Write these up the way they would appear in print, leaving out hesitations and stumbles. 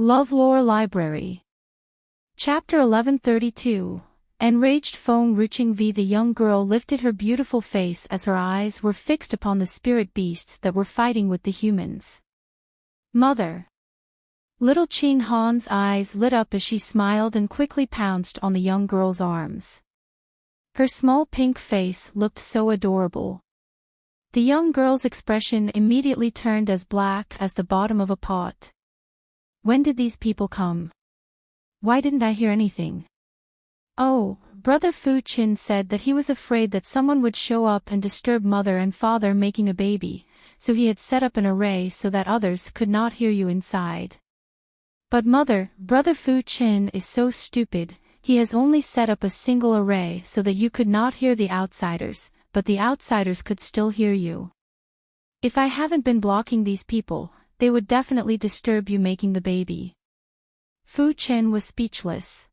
LoveLore Library. Chapter 1132. Enraged phone reaching v. The young girl lifted her beautiful face as her eyes were fixed upon the spirit beasts that were fighting with the humans. Mother. Little Ching Han's eyes lit up as she smiled and quickly pounced on the young girl's arms. Her small pink face looked so adorable. The young girl's expression immediately turned as black as the bottom of a pot. When did these people come? Why didn't I hear anything? Oh, Brother Fu Qin said that he was afraid that someone would show up and disturb mother and father making a baby, so he had set up an array so that others could not hear you inside. But mother, Brother Fu Qin is so stupid, he has only set up a single array so that you could not hear the outsiders, but the outsiders could still hear you. If I haven't been blocking these people, they would definitely disturb you making the baby. Fu Qin was speechless.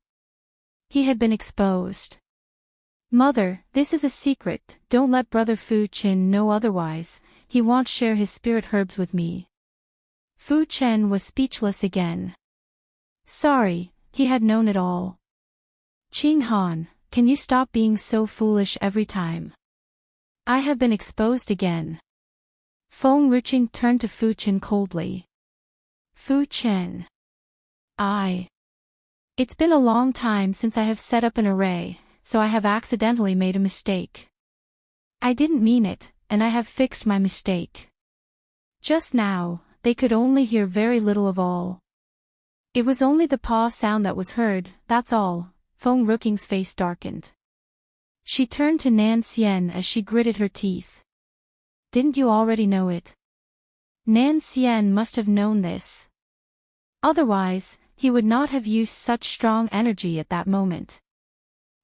He had been exposed. Mother, this is a secret, don't let Brother Fu Qin know otherwise, he won't share his spirit herbs with me. Fu Qin was speechless again. Sorry, he had known it all. Ching Han, can you stop being so foolish every time? I have been exposed again. Feng Ruqing turned to Fu Qin coldly. Fu Qin. It's been a long time since I have set up an array, so I have accidentally made a mistake. I didn't mean it, and I have fixed my mistake. Just now, they could only hear very little of all. It was only the paw sound that was heard, that's all. Feng Ruqing's face darkened. She turned to Nan Xian as she gritted her teeth. Didn't you already know it? Nan Xian must have known this. Otherwise, he would not have used such strong energy at that moment.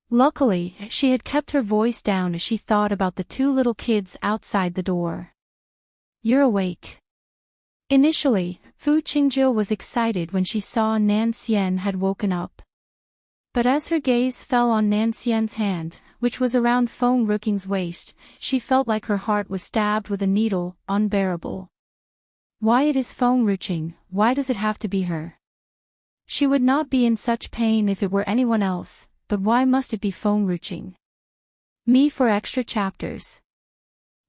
Luckily, she had kept her voice down as she thought about the two little kids outside the door. You're awake. Initially, Fu Qingjiu was excited when she saw Nan Xian had woken up. But as her gaze fell on Nan Xian's hand, which was around Feng Ruqing's waist, she felt like her heart was stabbed with a needle, unbearable. Why it is Feng Ruqing, why does it have to be her? She would not be in such pain if it were anyone else, but why must it be Feng Ruqing? Me for extra chapters.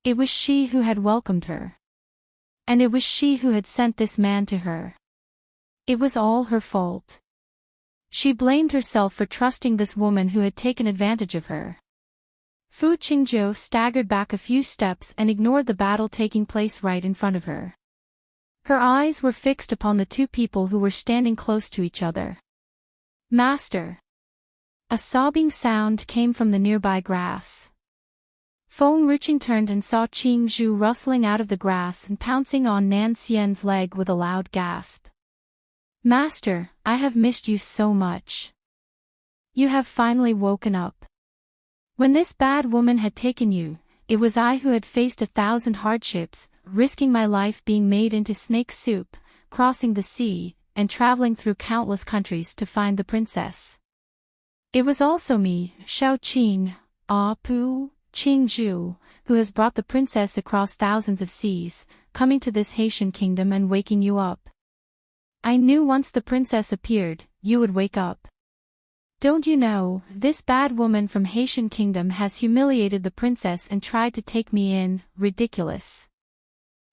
It was she who had welcomed her. And it was she who had sent this man to her. It was all her fault. She blamed herself for trusting this woman who had taken advantage of her. Fu Qingjiu staggered back a few steps and ignored the battle taking place right in front of her. Her eyes were fixed upon the two people who were standing close to each other. Master! A sobbing sound came from the nearby grass. Feng Ruqing turned and saw Qing Zhu rustling out of the grass and pouncing on Nan Xian's leg with a loud gasp. Master, I have missed you so much. You have finally woken up. When this bad woman had taken you, it was I who had faced 1,000 hardships, risking my life being made into snake soup, crossing the sea, and traveling through countless countries to find the princess. It was also me, Xiao Qing, Pu, Qingzhu, who has brought the princess across thousands of seas, coming to this Haitian kingdom and waking you up. I knew once the princess appeared, you would wake up. Don't you know, this bad woman from Haitian kingdom has humiliated the princess and tried to take me in, ridiculous.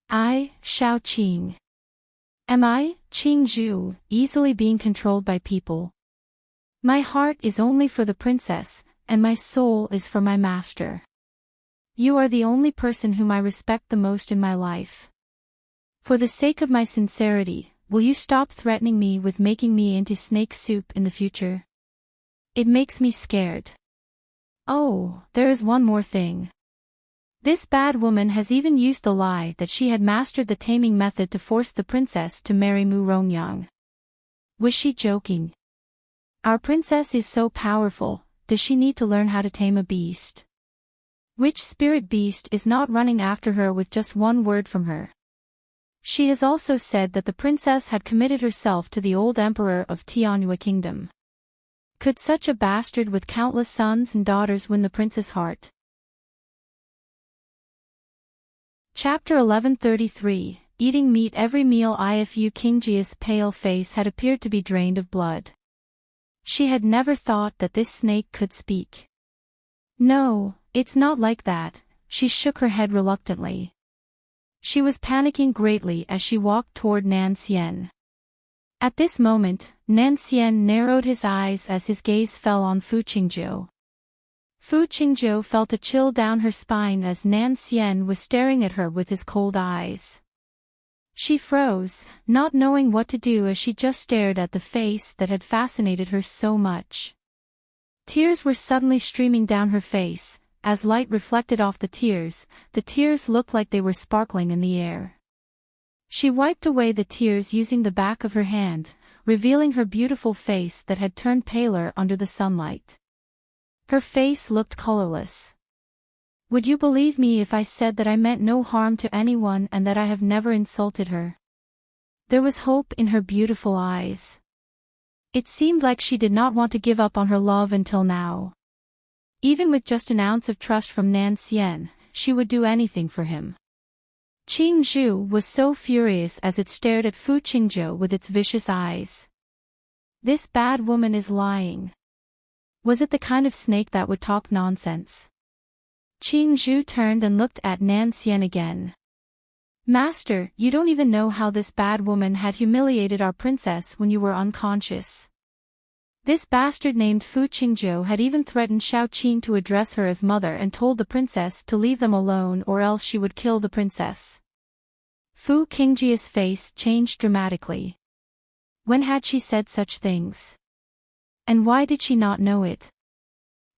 I, Xiao Qing. Am I, Qingzhu, easily being controlled by people? My heart is only for the princess, and my soul is for my master. You are the only person whom I respect the most in my life. For the sake of my sincerity, will you stop threatening me with making me into snake soup in the future? It makes me scared. Oh, there is one more thing. This bad woman has even used the lie that she had mastered the taming method to force the princess to marry Mu Rongyang. Was she joking? Our princess is so powerful, does she need to learn how to tame a beast? Which spirit beast is not running after her with just one word from her? She has also said that the princess had committed herself to the old emperor of Tianyue Kingdom. Could such a bastard with countless sons and daughters win the prince's heart? Chapter 1133, eating meat every meal. If Kingjia's pale face had appeared to be drained of blood. She had never thought that this snake could speak. No, it's not like that, she shook her head reluctantly. She was panicking greatly as she walked toward Nan Xian. At this moment, Nan Xian narrowed his eyes as his gaze fell on Fu Qingjiu. Fu Qingjiu felt a chill down her spine as Nan Xian was staring at her with his cold eyes. She froze, not knowing what to do as she just stared at the face that had fascinated her so much. Tears were suddenly streaming down her face. As light reflected off the tears looked like they were sparkling in the air. She wiped away the tears using the back of her hand, revealing her beautiful face that had turned paler under the sunlight. Her face looked colorless. Would you believe me if I said that I meant no harm to anyone and that I have never insulted her? There was hope in her beautiful eyes. It seemed like she did not want to give up on her love until now. Even with just an ounce of trust from Nan Xian, she would do anything for him. Qingzhu was so furious as it stared at Fu Qingjiu with its vicious eyes. This bad woman is lying. Was it the kind of snake that would talk nonsense? Qingzhu turned and looked at Nan Xian again. Master, you don't even know how this bad woman had humiliated our princess when you were unconscious. This bastard named Fu Qingjiu had even threatened Xiao Qing to address her as mother and told the princess to leave them alone or else she would kill the princess. Fu Qingjia's face changed dramatically. When had she said such things? And why did she not know it?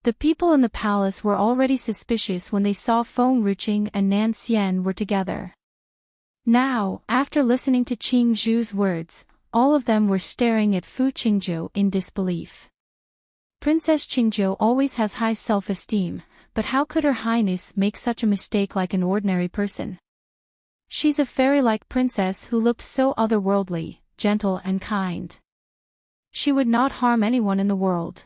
The people in the palace were already suspicious when they saw Feng Ruqing and Nan Xian were together. Now, after listening to Qingzhu's words, all of them were staring at Fu Qingjiu in disbelief. Princess Qingjiu always has high self-esteem, but how could Her Highness make such a mistake like an ordinary person? She's a fairy-like princess who looked so otherworldly, gentle and kind. She would not harm anyone in the world.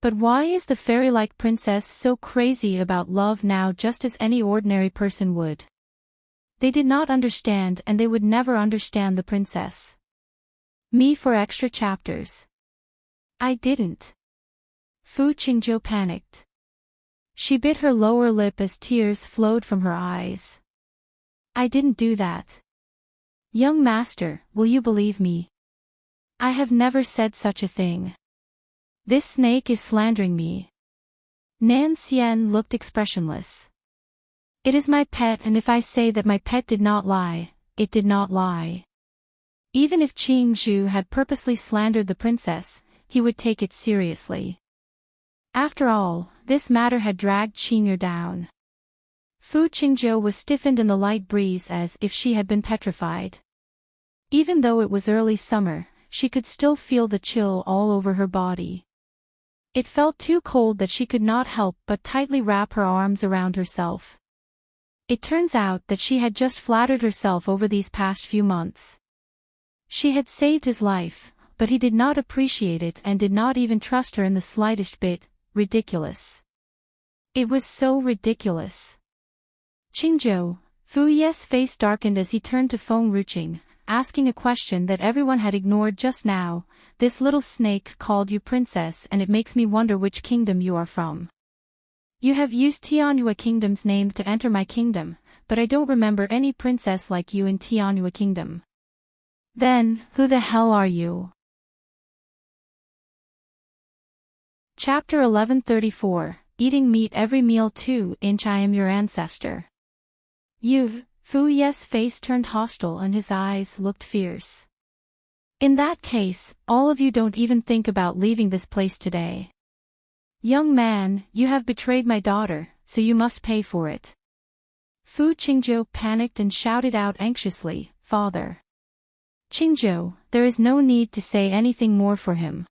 But why is the fairy-like princess so crazy about love now just as any ordinary person would? They did not understand and they would never understand the princess. Me for extra chapters. I didn't. Fu Qingjiu panicked. She bit her lower lip as tears flowed from her eyes. I didn't do that. Young master, will you believe me? I have never said such a thing. This snake is slandering me. Nan Xian looked expressionless. It is my pet, and if I say that my pet did not lie, it did not lie. Even if Qingzhu had purposely slandered the princess, he would take it seriously. After all, this matter had dragged Qing'er down. Fu Qingjiu was stiffened in the light breeze as if she had been petrified. Even though it was early summer, she could still feel the chill all over her body. It felt too cold that she could not help but tightly wrap her arms around herself. It turns out that she had just flattered herself over these past few months. She had saved his life, but he did not appreciate it and did not even trust her in the slightest bit. Ridiculous. It was so ridiculous. Qingzhou, Fu Ye's face darkened as he turned to Feng Ruqing, asking a question that everyone had ignored just now. This little snake called you princess and it makes me wonder which kingdom you are from. You have used Tianyua Kingdom's name to enter my kingdom, but I don't remember any princess like you in Tianyua Kingdom. Then, who the hell are you? Chapter 1134, Eating Meat Every Meal 2-inch. I am your ancestor. You, Fu Ye's face turned hostile and his eyes looked fierce. In that case, all of you don't even think about leaving this place today. Young man, you have betrayed my daughter, so you must pay for it. Fu Qingjiu panicked and shouted out anxiously, Father. Qingjiu, there is no need to say anything more for him.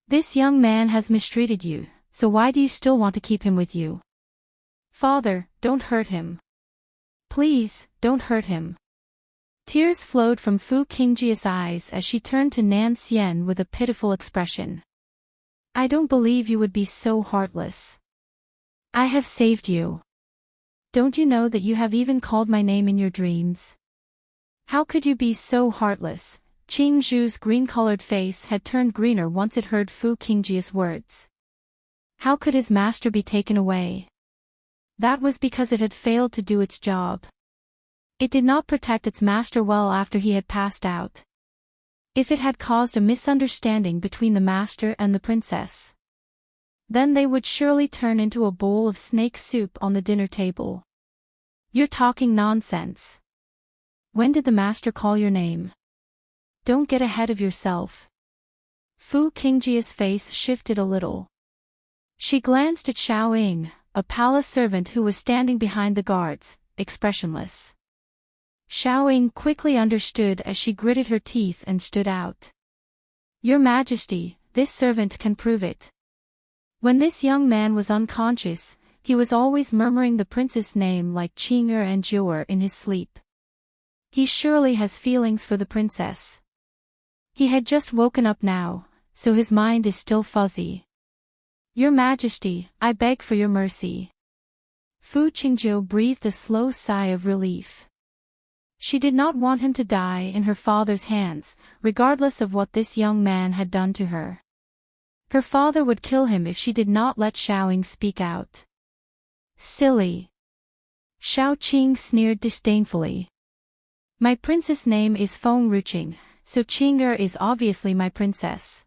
This young man has mistreated you, so why do you still want to keep him with you? Father, don't hurt him. Please, don't hurt him. Tears flowed from Fu Qingjia's eyes as she turned to Nan Xian with a pitiful expression. I don't believe you would be so heartless. I have saved you. Don't you know that you have even called my name in your dreams? How could you be so heartless? Qing Zhu's green-colored face had turned greener once it heard Fu Qingjia's words. How could his master be taken away? That was because it had failed to do its job. It did not protect its master well after he had passed out. If it had caused a misunderstanding between the master and the princess, then they would surely turn into a bowl of snake soup on the dinner table. You're talking nonsense. When did the master call your name? Don't get ahead of yourself. Fu Qingjia's face shifted a little. She glanced at Xiaoying, a palace servant who was standing behind the guards, expressionless. Xiaoying quickly understood as she gritted her teeth and stood out. Your Majesty, this servant can prove it. When this young man was unconscious, he was always murmuring the prince's name like Qing'er and Zhu'er in his sleep. He surely has feelings for the princess. He had just woken up now, so his mind is still fuzzy. Your Majesty, I beg for your mercy. Fu Qingjiu breathed a slow sigh of relief. She did not want him to die in her father's hands, regardless of what this young man had done to her. Her father would kill him if she did not let Xiaoying speak out. Silly. Xiao Qing sneered disdainfully. My prince's name is Feng Ruqing, so Qing'er is obviously my princess.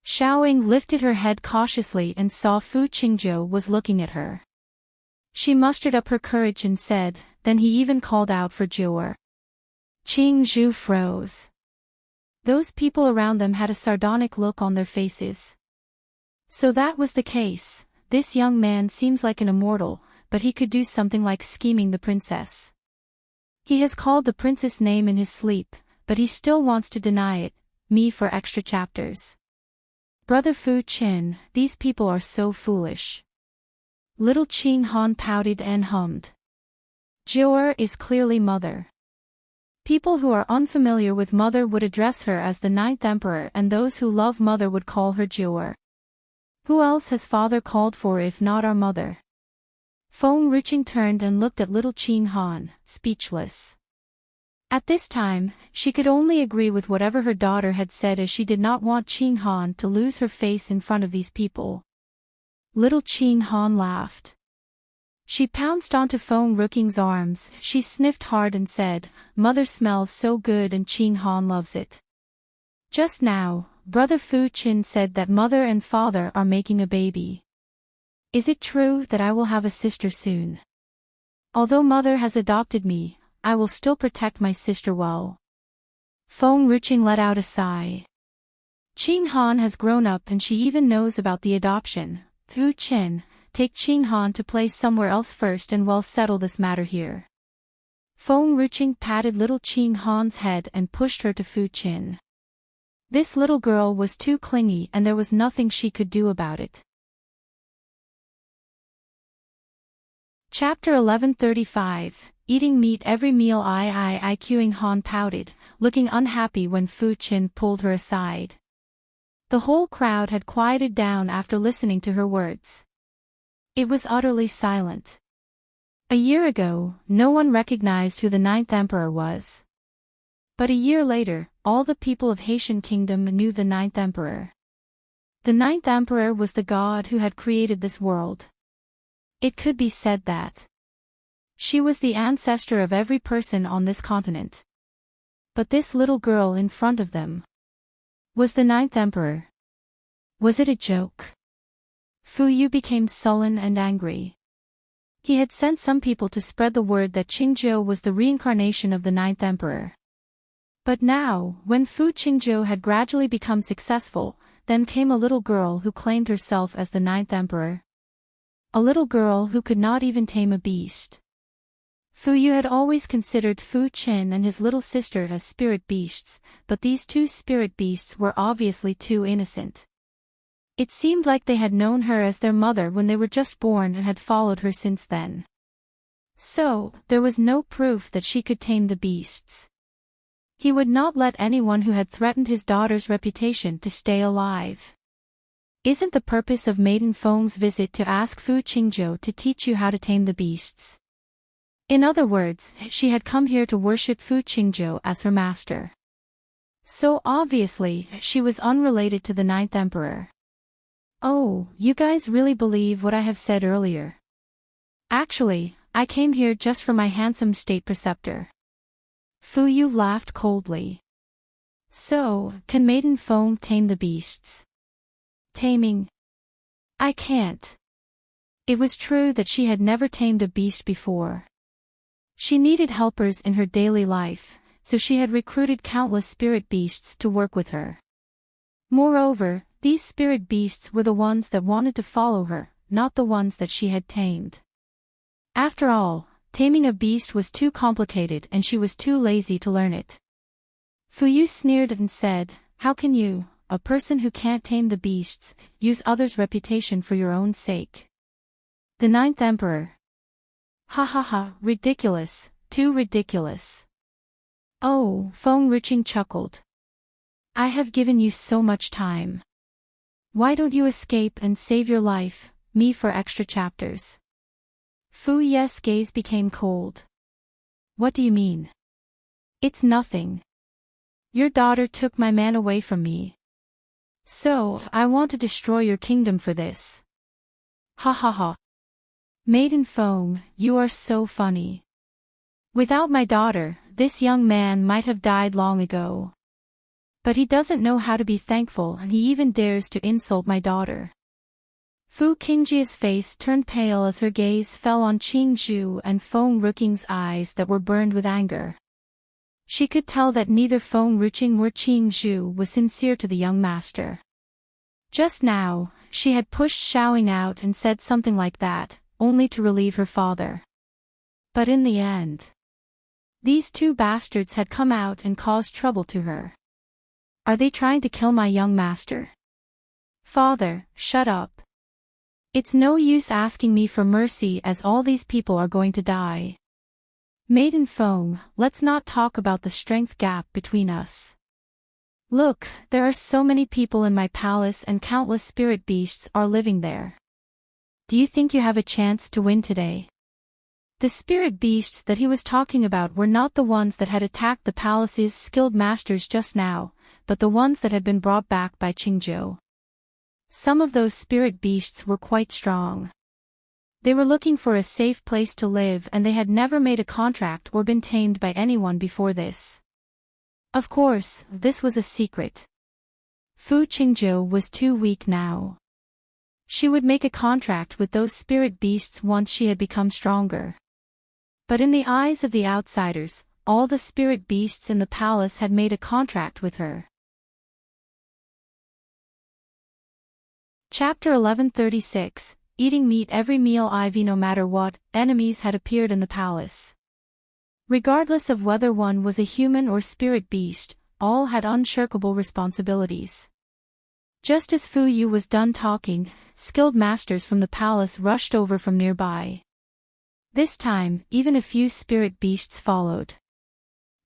Xiaoying lifted her head cautiously and saw Fu Qingjiu was looking at her. She mustered up her courage and said, then he even called out for Zhu'er. Qing Zhu froze. Those people around them had a sardonic look on their faces. So that was the case. This young man seems like an immortal, but he could do something like scheming the princess. He has called the princess' name in his sleep, but he still wants to deny it, me for extra chapters. Brother Fu Qin, these people are so foolish. Little Qing Han pouted and hummed. Zhu'er is clearly mother. People who are unfamiliar with mother would address her as the ninth emperor, and those who love mother would call her Zhu'er. Who else has father called for if not our mother? Feng Ruqing turned and looked at little Qing Han, speechless. At this time, she could only agree with whatever her daughter had said, as she did not want Qing Han to lose her face in front of these people. Little Qing Han laughed. She pounced onto Feng Ruqing's arms, she sniffed hard and said, Mother smells so good and Qing Han loves it. Just now, Brother Fu Qin said that mother and father are making a baby. Is it true that I will have a sister soon? Although mother has adopted me, I will still protect my sister well. Feng Ruqing let out a sigh. Qing Han has grown up and she even knows about the adoption. Fu Qin, take Qing Han to play somewhere else first and we'll settle this matter here. Feng Ruqing patted little Qing Han's head and pushed her to Fu Qin. This little girl was too clingy and there was nothing she could do about it. Chapter 1135, Eating meat every meal. Qing Han pouted, looking unhappy when Fu Qin pulled her aside. The whole crowd had quieted down after listening to her words. It was utterly silent. A year ago, no one recognized who the ninth emperor was. But a year later, all the people of Haitian Kingdom knew the ninth emperor. The ninth emperor was the god who had created this world. It could be said that she was the ancestor of every person on this continent. But this little girl in front of them was the ninth emperor. Was it a joke? Fu Yu became sullen and angry. He had sent some people to spread the word that Qingjiu was the reincarnation of the ninth emperor. But now, when Fu Qingjiu had gradually become successful, then came a little girl who claimed herself as the ninth emperor. A little girl who could not even tame a beast. Fu Yu had always considered Fu Qin and his little sister as spirit beasts, but these two spirit beasts were obviously too innocent. It seemed like they had known her as their mother when they were just born and had followed her since then. So, there was no proof that she could tame the beasts. He would not let anyone who had threatened his daughter's reputation to stay alive. Isn't the purpose of Maiden Feng's visit to ask Fu Qingjiu to teach you how to tame the beasts? In other words, she had come here to worship Fu Qingzhou as her master. So obviously, she was unrelated to the Ninth Emperor. Oh, you guys really believe what I have said earlier? Actually, I came here just for my handsome state preceptor. Fu Yu laughed coldly. So, can Maiden Feng tame the beasts? Taming? I can't. It was true that she had never tamed a beast before. She needed helpers in her daily life, so she had recruited countless spirit beasts to work with her. Moreover, these spirit beasts were the ones that wanted to follow her, not the ones that she had tamed. After all, taming a beast was too complicated and she was too lazy to learn it. Fu Yu sneered and said, "How can you, a person who can't tame the beasts, use others' reputation for your own sake?" The Ninth Emperor. Ha ha ha, ridiculous, too ridiculous. Oh, Feng Riching chuckled. I have given you so much time. Why don't you escape and save your life, me for extra chapters? Fu Ye's gaze became cold. What do you mean? It's nothing. Your daughter took my man away from me. So, I want to destroy your kingdom for this. Ha ha ha. Maiden Feng, you are so funny. Without my daughter, this young man might have died long ago. But he doesn't know how to be thankful and he even dares to insult my daughter. Fu Qingjia's face turned pale as her gaze fell on Qingzhu and Feng Ruking's eyes that were burned with anger. She could tell that neither Feng Ruqing nor Qingzhu was sincere to the young master. Just now, she had pushed Xiaoying out and said something like that, only to relieve her father. But in the end, these two bastards had come out and caused trouble to her. Are they trying to kill my young master? Father, shut up. It's no use asking me for mercy as all these people are going to die. Maiden Feng, let's not talk about the strength gap between us. Look, there are so many people in my palace and countless spirit beasts are living there. Do you think you have a chance to win today? The spirit beasts that he was talking about were not the ones that had attacked the palace's skilled masters just now, but the ones that had been brought back by Qingzhou. Some of those spirit beasts were quite strong. They were looking for a safe place to live and they had never made a contract or been tamed by anyone before this. Of course, this was a secret. Fu Qingzhou was too weak now. She would make a contract with those spirit beasts once she had become stronger. But in the eyes of the outsiders, all the spirit beasts in the palace had made a contract with her. Chapter 1136, Eating meat every meal. IV. No matter what, enemies had appeared in the palace. Regardless of whether one was a human or spirit beast, all had unshirkable responsibilities. Just as Fu Yu was done talking, skilled masters from the palace rushed over from nearby. This time, even a few spirit beasts followed.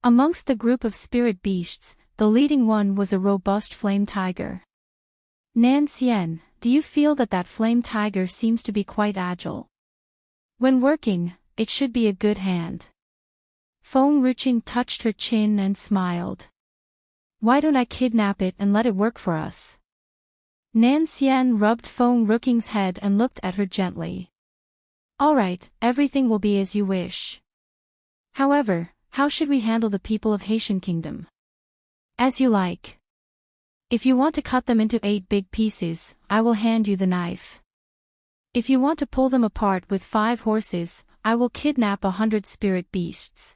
Amongst the group of spirit beasts, the leading one was a robust flame tiger. Nan Xian, do you feel that flame tiger seems to be quite agile? When working, it should be a good hand. Feng Ruqing touched her chin and smiled. Why don't I kidnap it and let it work for us? Nan Xian rubbed Feng Ruking's head and looked at her gently. Alright, everything will be as you wish. However, how should we handle the people of Haitian Kingdom? As you like. If you want to cut them into 8 big pieces, I will hand you the knife. If you want to pull them apart with 5 horses, I will kidnap 100 spirit beasts.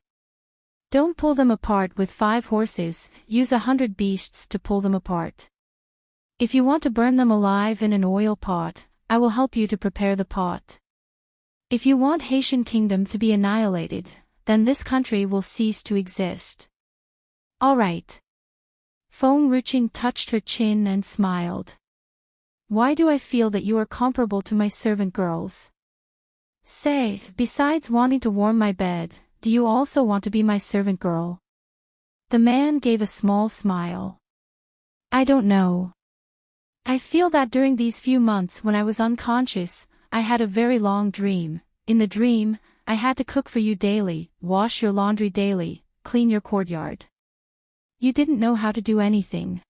Don't pull them apart with 5 horses, use 100 beasts to pull them apart. If you want to burn them alive in an oil pot, I will help you to prepare the pot. If you want Haitian Kingdom to be annihilated, then this country will cease to exist. Alright. Feng Ruqing touched her chin and smiled. Why do I feel that you are comparable to my servant girls? Say, besides wanting to warm my bed, do you also want to be my servant girl? The man gave a small smile. I don't know. I feel that during these few months when I was unconscious, I had a very long dream. In the dream, I had to cook for you daily, wash your laundry daily, clean your courtyard. You didn't know how to do anything.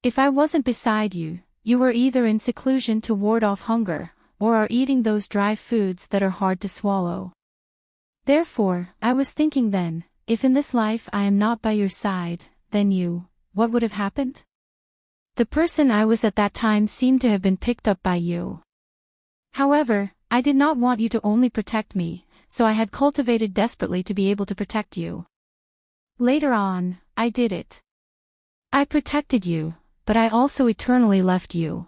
If I wasn't beside you, you were either in seclusion to ward off hunger, or are eating those dry foods that are hard to swallow. Therefore, I was thinking then, if in this life I am not by your side, then what would have happened? The person I was at that time seemed to have been picked up by you. However, I did not want you to only protect me, so I had cultivated desperately to be able to protect you. Later on, I did it. I protected you, but I also eternally left you.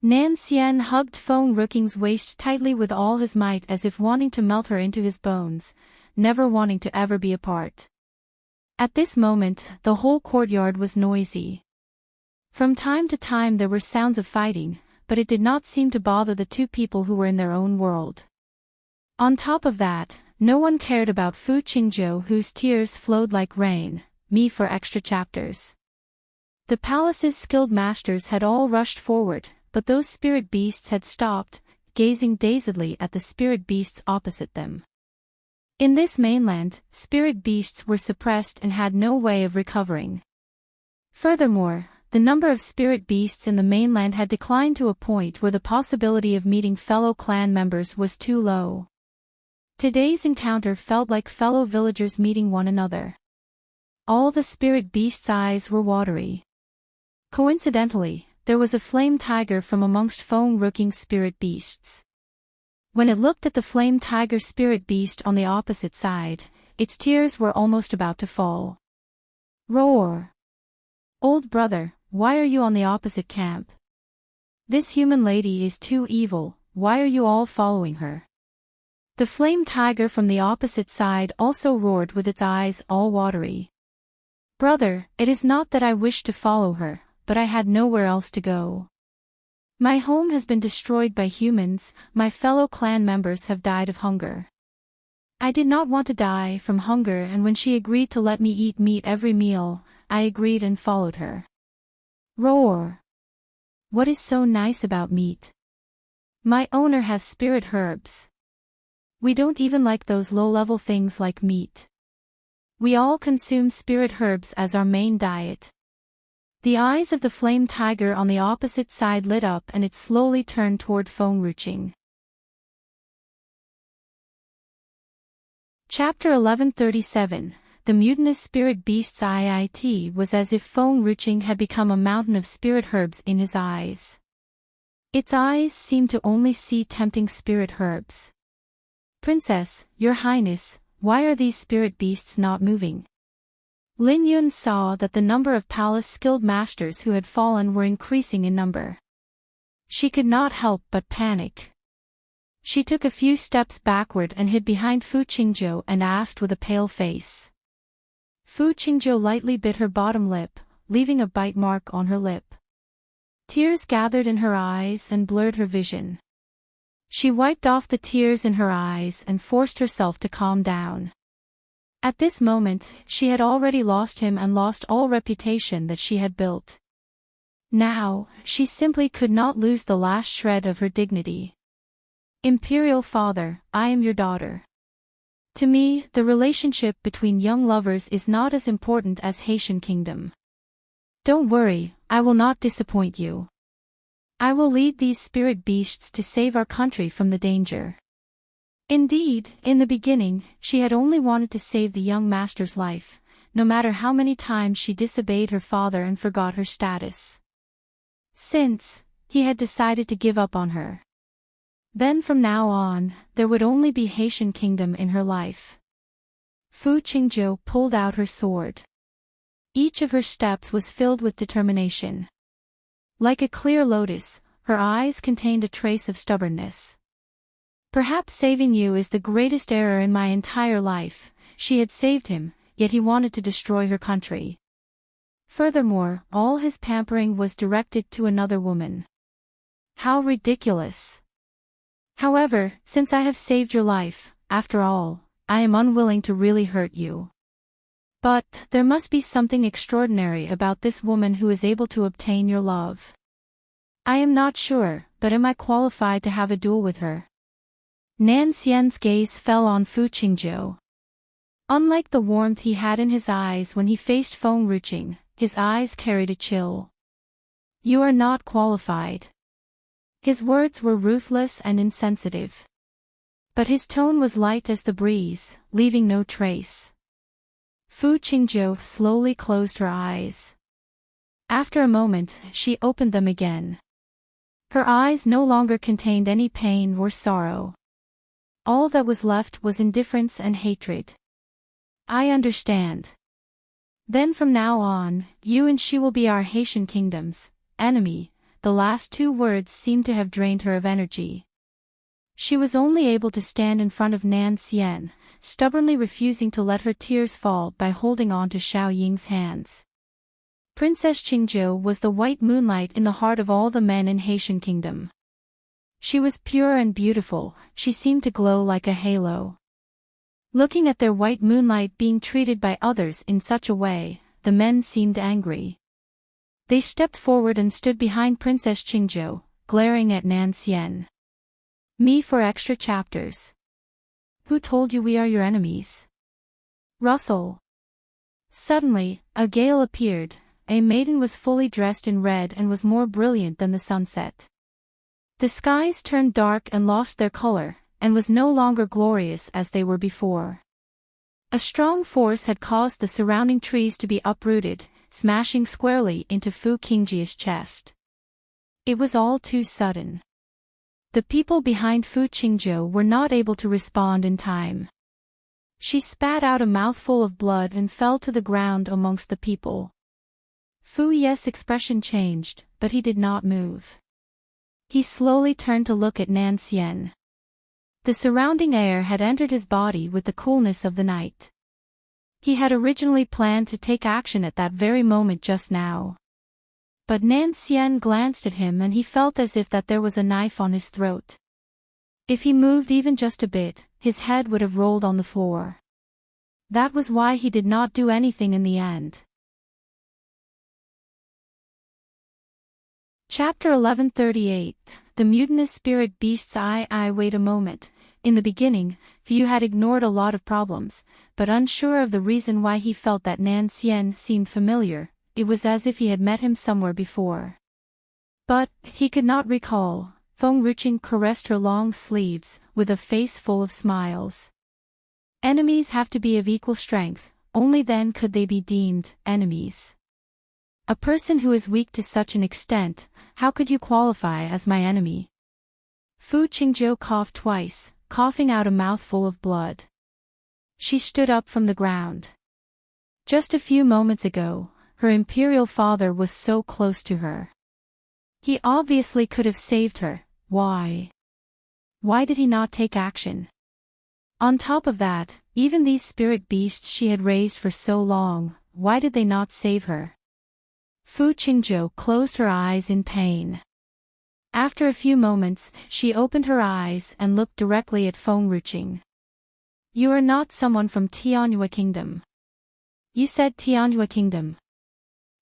Nan Xian hugged Feng Ruking's waist tightly with all his might as if wanting to melt her into his bones, never wanting to ever be apart. At this moment, the whole courtyard was noisy. From time to time there were sounds of fighting, but it did not seem to bother the two people who were in their own world. On top of that, no one cared about Fu Qingzhou, whose tears flowed like rain, me for extra chapters. The palace's skilled masters had all rushed forward, but those spirit beasts had stopped, gazing dazedly at the spirit beasts opposite them. In this mainland, spirit beasts were suppressed and had no way of recovering. Furthermore, the number of spirit beasts in the mainland had declined to a point where the possibility of meeting fellow clan members was too low. Today's encounter felt like fellow villagers meeting one another. All the spirit beasts' eyes were watery. Coincidentally, there was a flame tiger from amongst Feng Ruking's spirit beasts. When it looked at the flame tiger spirit beast on the opposite side, its tears were almost about to fall. Roar! Old brother, why are you on the opposite camp? This human lady is too evil, why are you all following her? The flame tiger from the opposite side also roared with its eyes all watery. Brother, it is not that I wish to follow her, but I had nowhere else to go. My home has been destroyed by humans, my fellow clan members have died of hunger. I did not want to die from hunger, and when she agreed to let me eat meat every meal, I agreed and followed her. Roar! What is so nice about meat? My owner has spirit herbs. We don't even like those low-level things like meat. We all consume spirit herbs as our main diet. The eyes of the flame tiger on the opposite side lit up and it slowly turned toward Feng Ruqing. Chapter 1137. The mutinous spirit beast's IIT was as if Feng Ruqing had become a mountain of spirit herbs in his eyes. Its eyes seemed to only see tempting spirit herbs. Princess, Your Highness, why are these spirit beasts not moving? Lin Yun saw that the number of palace skilled masters who had fallen were increasing in number. She could not help but panic. She took a few steps backward and hid behind Fu Qingzhou and asked with a pale face. Fu Qingzhou lightly bit her bottom lip, leaving a bite mark on her lip. Tears gathered in her eyes and blurred her vision. She wiped off the tears in her eyes and forced herself to calm down. At this moment, she had already lost him and lost all reputation that she had built. Now, she simply could not lose the last shred of her dignity. Imperial Father, I am your daughter. To me, the relationship between young lovers is not as important as Haitian Kingdom. Don't worry, I will not disappoint you. I will lead these spirit beasts to save our country from the danger. Indeed, in the beginning, she had only wanted to save the young master's life, no matter how many times she disobeyed her father and forgot her status. Since he had decided to give up on her. Then from now on, there would only be Haitian Kingdom in her life. Fu Qingzhou pulled out her sword. Each of her steps was filled with determination. Like a clear lotus, her eyes contained a trace of stubbornness. Perhaps saving you is the greatest error in my entire life. She had saved him, yet he wanted to destroy her country. Furthermore, all his pampering was directed to another woman. How ridiculous! However, since I have saved your life, after all, I am unwilling to really hurt you. But there must be something extraordinary about this woman who is able to obtain your love. I am not sure, but am I qualified to have a duel with her? Nan Xian's gaze fell on Fu Qingjiu. Unlike the warmth he had in his eyes when he faced Feng Ruqing, his eyes carried a chill. You are not qualified. His words were ruthless and insensitive. But his tone was light as the breeze, leaving no trace. Fu Qingjiu slowly closed her eyes. After a moment, she opened them again. Her eyes no longer contained any pain or sorrow. All that was left was indifference and hatred. I understand. Then from now on, you and she will be our Haitian kingdom's enemy. The last two words seemed to have drained her of energy. She was only able to stand in front of Nan Xian, stubbornly refusing to let her tears fall by holding on to Xiao Ying's hands. Princess Qingjiu was the white moonlight in the heart of all the men in Haitian kingdom. She was pure and beautiful, she seemed to glow like a halo. Looking at their white moonlight being treated by others in such a way, the men seemed angry. They stepped forward and stood behind Princess Qingjiu, glaring at Nan Xian. Me for extra chapters. Who told you we are your enemies? Russell. Suddenly, a gale appeared. A maiden was fully dressed in red and was more brilliant than the sunset. The skies turned dark and lost their color, and was no longer glorious as they were before. A strong force had caused the surrounding trees to be uprooted, smashing squarely into Fu Qingji's chest. It was all too sudden. The people behind Fu Qingjiu were not able to respond in time. She spat out a mouthful of blood and fell to the ground amongst the people. Fu Ye's expression changed, but he did not move. He slowly turned to look at Nan Xian. The surrounding air had entered his body with the coolness of the night. He had originally planned to take action at that very moment just now. But Nan Xian glanced at him and he felt as if that there was a knife on his throat. If he moved even just a bit, his head would have rolled on the floor. That was why he did not do anything in the end. Chapter 1138, The Mutinous Spirit Beasts. Wait a moment. In the beginning, Fu had ignored a lot of problems, but unsure of the reason why he felt that Nan Xian seemed familiar. It was as if he had met him somewhere before. But, he could not recall. Feng Ruqing caressed her long sleeves, with a face full of smiles. Enemies have to be of equal strength, only then could they be deemed enemies. A person who is weak to such an extent, how could you qualify as my enemy? Fu Qingjiu coughed twice, coughing out a mouthful of blood. She stood up from the ground. Just a few moments ago, her imperial father was so close to her. He obviously could have saved her. Why? Why did he not take action? On top of that, even these spirit beasts she had raised for so long, why did they not save her? Fu Qingjiu closed her eyes in pain. After a few moments, she opened her eyes and looked directly at Feng Ruqing. You are not someone from Tianyue Kingdom. You said Tianyue Kingdom.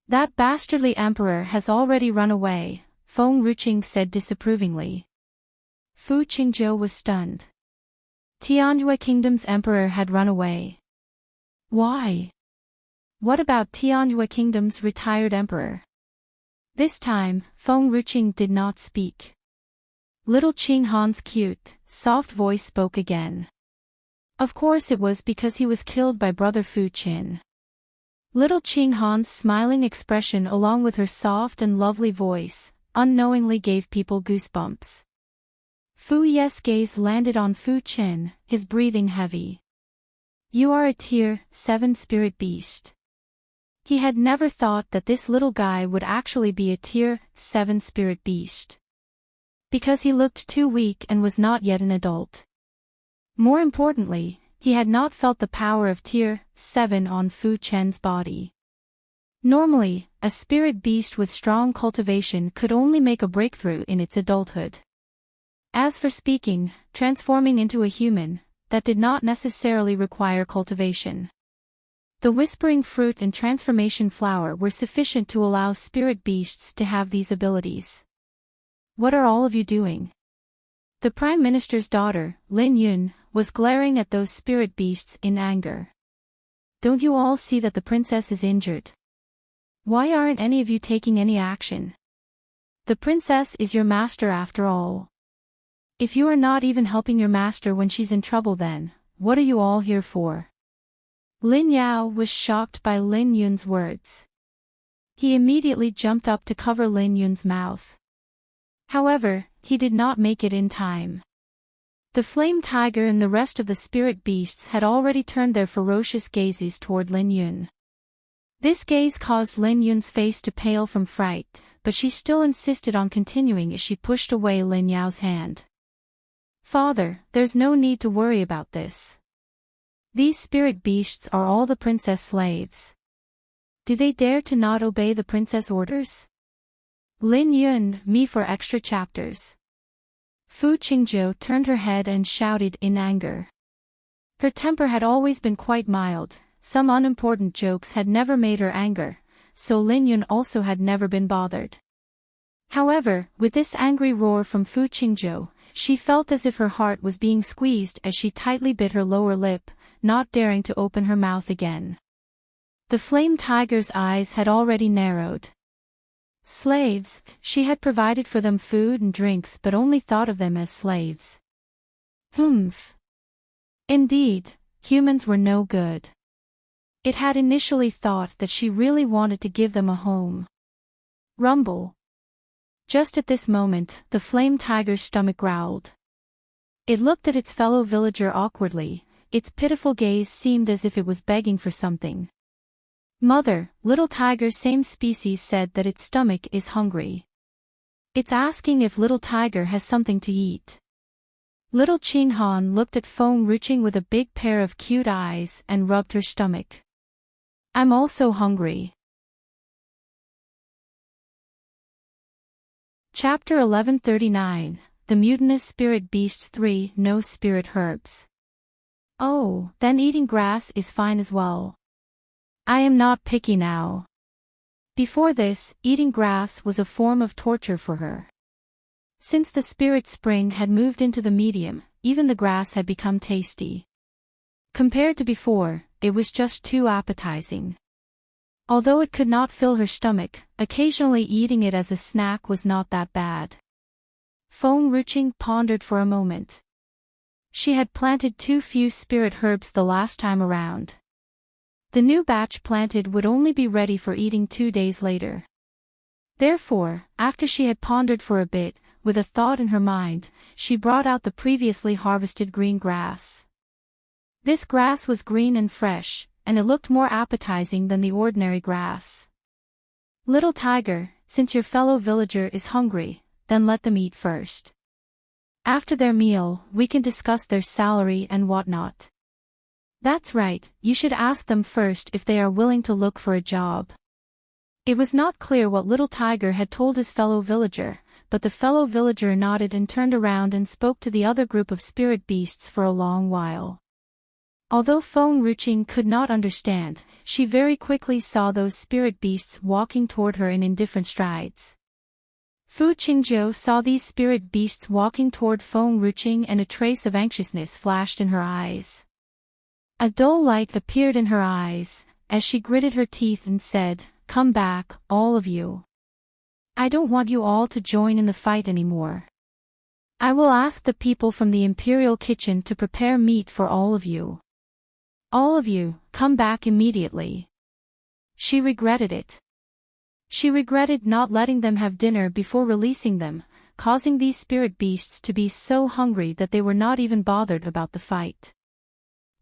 That bastardly emperor has already run away, Feng Ruqing said disapprovingly. Fu Qingjiu was stunned. Tianyue Kingdom's emperor had run away. Why? What about Tianyue Kingdom's retired emperor? This time, Feng Ruqing did not speak. Little Qing Han's cute, soft voice spoke again. Of course it was because he was killed by brother Fu Qin. Little Qing Han's smiling expression along with her soft and lovely voice, unknowingly gave people goosebumps. Fu Ye's gaze landed on Fu Qin, his breathing heavy. You are a Tier 7 spirit beast. He had never thought that this little guy would actually be a Tier 7 spirit beast. Because he looked too weak and was not yet an adult. More importantly, he had not felt the power of Tier 7 on Fu Chen's body. Normally, a spirit beast with strong cultivation could only make a breakthrough in its adulthood. As for speaking, transforming into a human, that did not necessarily require cultivation. The Whispering Fruit and Transformation Flower were sufficient to allow spirit beasts to have these abilities. What are all of you doing? The Prime Minister's daughter, Lin Yun, was glaring at those spirit beasts in anger. Don't you all see that the princess is injured? Why aren't any of you taking any action? The princess is your master after all. If you are not even helping your master when she's in trouble, then what are you all here for? Lin Yao was shocked by Lin Yun's words. He immediately jumped up to cover Lin Yun's mouth. However, he did not make it in time. The flame tiger and the rest of the spirit beasts had already turned their ferocious gazes toward Lin Yun. This gaze caused Lin Yun's face to pale from fright, but she still insisted on continuing as she pushed away Lin Yao's hand. Father, there's no need to worry about this. These spirit beasts are all the princess slaves. Do they dare to not obey the princess orders? Lin Yun, me for extra chapters. Fu Qingzhou turned her head and shouted in anger. Her temper had always been quite mild, some unimportant jokes had never made her anger, so Lin Yun also had never been bothered. However, with this angry roar from Fu Qingzhou, she felt as if her heart was being squeezed as she tightly bit her lower lip, not daring to open her mouth again. The flame tiger's eyes had already narrowed. Slaves, she had provided for them food and drinks but only thought of them as slaves. Humph. Indeed, humans were no good. It had initially thought that she really wanted to give them a home. Rumble. Just at this moment, the flame tiger's stomach growled. It looked at its fellow villager awkwardly, its pitiful gaze seemed as if it was begging for something. Mother, little tiger's same species said that its stomach is hungry. It's asking if little tiger has something to eat. Little Qing Han looked at Feng Ruching with a big pair of cute eyes and rubbed her stomach. I'm also hungry. Chapter 1139, The Mutinous Spirit Beasts 3, No Spirit Herbs. Oh, then eating grass is fine as well. I am not picky now. Before this, eating grass was a form of torture for her. Since the spirit spring had moved into the medium, even the grass had become tasty. Compared to before, it was just too appetizing. Although it could not fill her stomach, occasionally eating it as a snack was not that bad. Feng Ruching pondered for a moment. She had planted too few spirit herbs the last time around. The new batch planted would only be ready for eating 2 days later. Therefore, after she had pondered for a bit, with a thought in her mind, she brought out the previously harvested green grass. This grass was green and fresh, and it looked more appetizing than the ordinary grass. Little tiger, since your fellow villager is hungry, then let them eat first. After their meal, we can discuss their salary and whatnot. That's right, you should ask them first if they are willing to look for a job. It was not clear what little tiger had told his fellow villager, but the fellow villager nodded and turned around and spoke to the other group of spirit beasts for a long while. Although Feng Ruching could not understand, she very quickly saw those spirit beasts walking toward her in indifferent strides. Fu Qingzhou saw these spirit beasts walking toward Feng Ruching and a trace of anxiousness flashed in her eyes. A dull light appeared in her eyes, as she gritted her teeth and said, "Come back, all of you. I don't want you all to join in the fight anymore. I will ask the people from the Imperial Kitchen to prepare meat for all of you. All of you, come back immediately." She regretted it. She regretted not letting them have dinner before releasing them, causing these spirit beasts to be so hungry that they were not even bothered about the fight.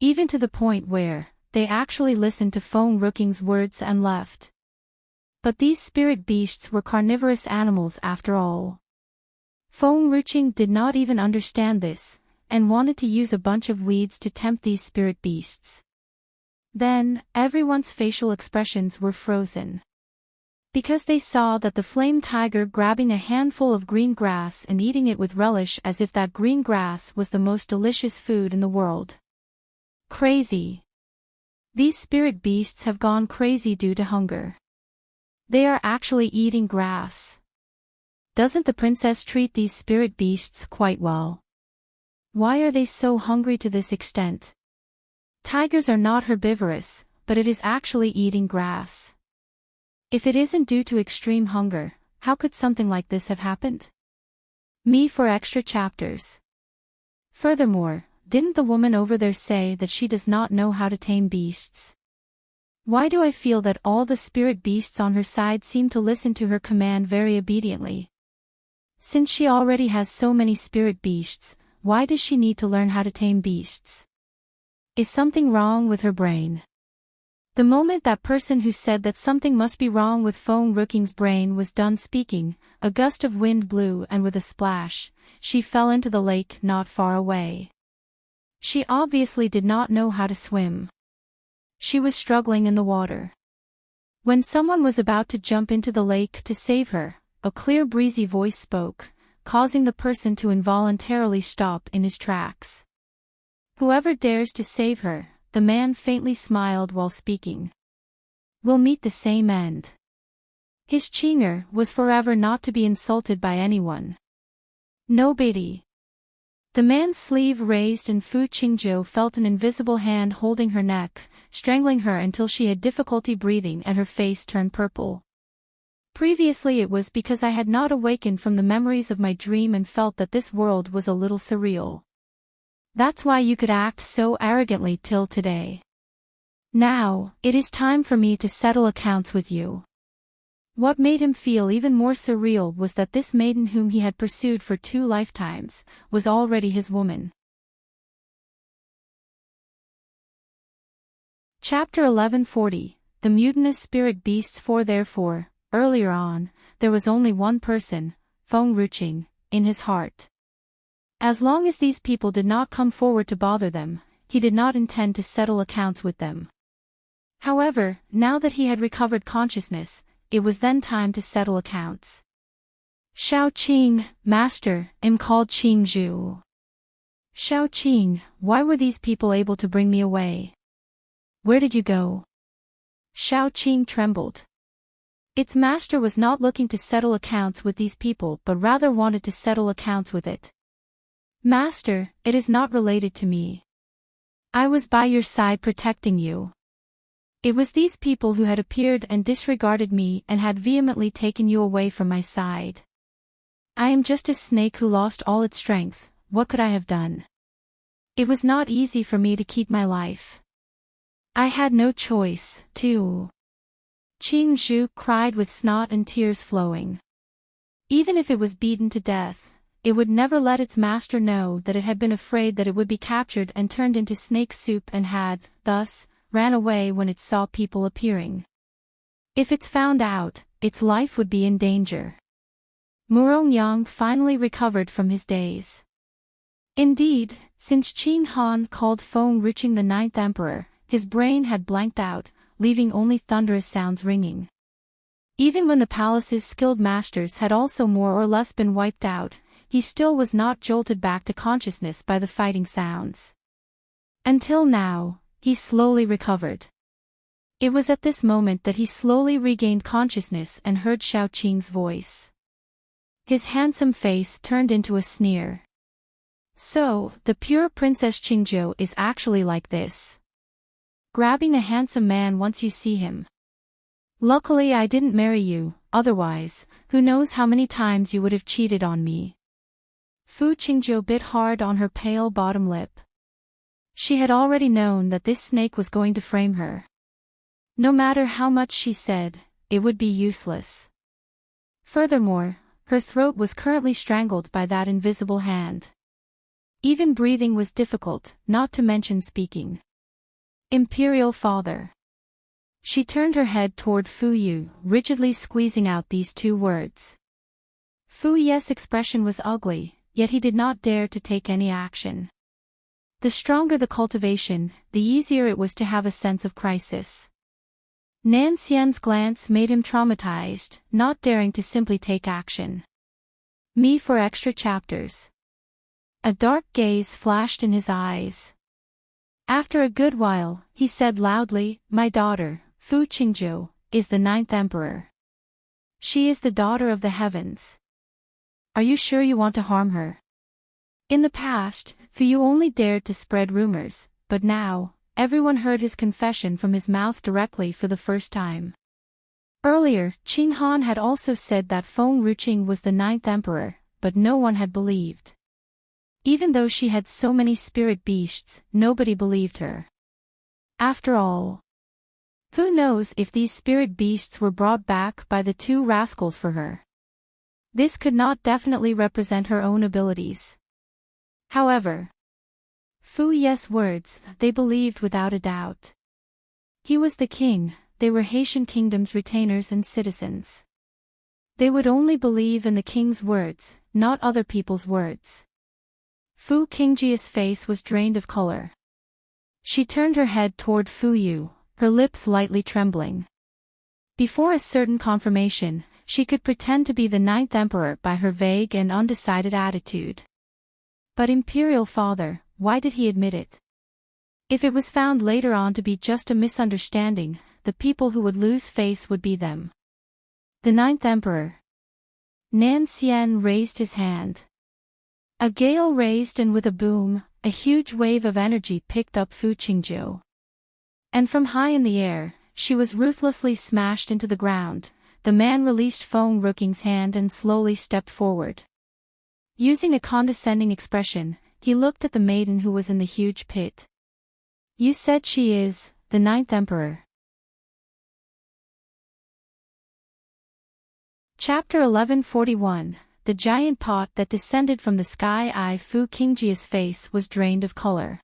Even to the point where they actually listened to Feng Ruching's words and left. But these spirit beasts were carnivorous animals after all. Feng Ruching did not even understand this, and wanted to use a bunch of weeds to tempt these spirit beasts. Then, everyone's facial expressions were frozen. Because they saw that the flame tiger grabbing a handful of green grass and eating it with relish as if that green grass was the most delicious food in the world. Crazy. These spirit beasts have gone crazy due to hunger. They are actually eating grass. Doesn't the princess treat these spirit beasts quite well? Why are they so hungry to this extent? Tigers are not herbivorous, but it is actually eating grass. If it isn't due to extreme hunger, how could something like this have happened? Me for extra chapters. Furthermore, didn't the woman over there say that she does not know how to tame beasts? Why do I feel that all the spirit beasts on her side seem to listen to her command very obediently? Since she already has so many spirit beasts, why does she need to learn how to tame beasts? Is something wrong with her brain? The moment that person who said that something must be wrong with Feng Ruqing's brain was done speaking, a gust of wind blew and with a splash, she fell into the lake not far away. She obviously did not know how to swim. She was struggling in the water. When someone was about to jump into the lake to save her, a clear breezy voice spoke, causing the person to involuntarily stop in his tracks. Whoever dares to save her, the man faintly smiled while speaking. Will meet the same end. His Qing'er was forever not to be insulted by anyone. No biddy. The man's sleeve raised and Fu Qingzhou felt an invisible hand holding her neck, strangling her until she had difficulty breathing and her face turned purple. Previously it was because I had not awakened from the memories of my dream and felt that this world was a little surreal. That's why you could act so arrogantly till today. Now, it is time for me to settle accounts with you. What made him feel even more surreal was that this maiden whom he had pursued for 2 lifetimes, was already his woman. Chapter 1140, The Mutinous Spirit Beasts. For therefore, earlier on, there was only one person, Feng Ruqing, in his heart. As long as these people did not come forward to bother them, he did not intend to settle accounts with them. However, now that he had recovered consciousness, it was then time to settle accounts. Shao Qing, Master, am called Qingzhu. Shao Qing, why were these people able to bring me away? Where did you go? Shao Qing trembled. Its master was not looking to settle accounts with these people but rather wanted to settle accounts with it. Master, it is not related to me. I was by your side protecting you. It was these people who had appeared and disregarded me and had vehemently taken you away from my side. I am just a snake who lost all its strength. What could I have done? It was not easy for me to keep my life. I had no choice, too. Qingzhu cried with snot and tears flowing. Even if it was beaten to death, it would never let its master know that it had been afraid that it would be captured and turned into snake soup and had, thus, ran away when it saw people appearing. If it's found out, its life would be in danger. Murongyang finally recovered from his daze. Indeed, since Qin Han called Feng Ruqing the 9th emperor, his brain had blanked out, leaving only thunderous sounds ringing. Even when the palace's skilled masters had also more or less been wiped out, he still was not jolted back to consciousness by the fighting sounds. Until now, he slowly recovered. It was at this moment that he slowly regained consciousness and heard Shao Qing's voice. His handsome face turned into a sneer. So, the pure Princess Qingzhou is actually like this. Grabbing a handsome man once you see him. Luckily I didn't marry you, otherwise, who knows how many times you would have cheated on me. Fu Qingzhou bit hard on her pale bottom lip. She had already known that this snake was going to frame her. No matter how much she said, it would be useless. Furthermore, her throat was currently strangled by that invisible hand. Even breathing was difficult, not to mention speaking. Imperial Father. She turned her head toward Fu Yu, rigidly squeezing out these 2 words. Fu Ye's expression was ugly, yet he did not dare to take any action. The stronger the cultivation, the easier it was to have a sense of crisis. Nan Xian's glance made him traumatized, not daring to simply take action. Me for extra chapters. A dark gaze flashed in his eyes. After a good while, he said loudly, My daughter, Fu Qingzhou, is the 9th emperor. She is the daughter of the heavens. Are you sure you want to harm her? In the past, Fu only dared to spread rumors, but now, everyone heard his confession from his mouth directly for the first time. Earlier, Qin Han had also said that Feng Ruqing was the ninth emperor, but no one had believed. Even though she had so many spirit beasts, nobody believed her. After all, who knows if these spirit beasts were brought back by the two rascals for her? This could not definitely represent her own abilities. However, Fu Ye's words, they believed without a doubt. He was the king, they were Haitian kingdom's retainers and citizens. They would only believe in the king's words, not other people's words. Fu Qingjia's face was drained of color. She turned her head toward Fu Yu, her lips lightly trembling. Before a certain confirmation, she could pretend to be the ninth emperor by her vague and undecided attitude. But Imperial Father, why did he admit it? If it was found later on to be just a misunderstanding, the people who would lose face would be them. The ninth emperor. Nan Xian raised his hand. A gale raised and with a boom, a huge wave of energy picked up Fu Qingjiu. And from high in the air, she was ruthlessly smashed into the ground. The man released Feng Ruqing's hand and slowly stepped forward. Using a condescending expression, he looked at the maiden who was in the huge pit. You said she is, the ninth emperor. Chapter 1141, The giant pot that descended from the sky. Fu Qingjia's face was drained of color.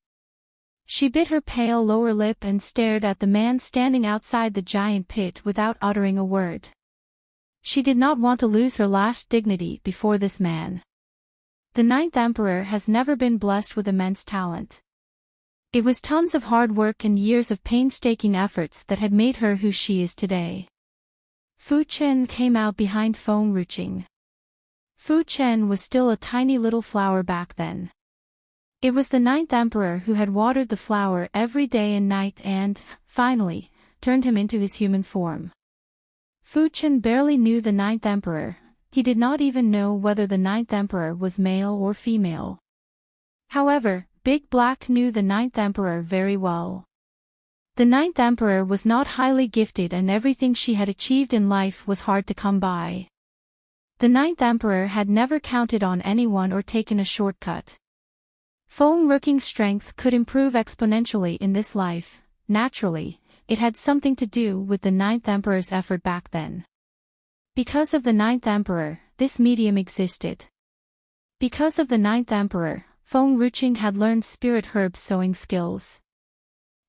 She bit her pale lower lip and stared at the man standing outside the giant pit without uttering a word. She did not want to lose her last dignity before this man. The ninth emperor has never been blessed with immense talent. It was tons of hard work and years of painstaking efforts that had made her who she is today. Fu Chen came out behind Feng Ruqing. Fu Chen was still a tiny little flower back then. It was the ninth emperor who had watered the flower every day and night and, finally, turned him into his human form. Fu Chen barely knew the ninth emperor. He did not even know whether the ninth emperor was male or female. However, Big Black knew the ninth emperor very well. The ninth emperor was not highly gifted and everything she had achieved in life was hard to come by. The ninth emperor had never counted on anyone or taken a shortcut. Feng Ruqing's strength could improve exponentially in this life. Naturally, it had something to do with the ninth emperor's effort back then. Because of the ninth emperor, this medium existed. Because of the ninth emperor, Feng Ruqing had learned spirit herb sowing skills.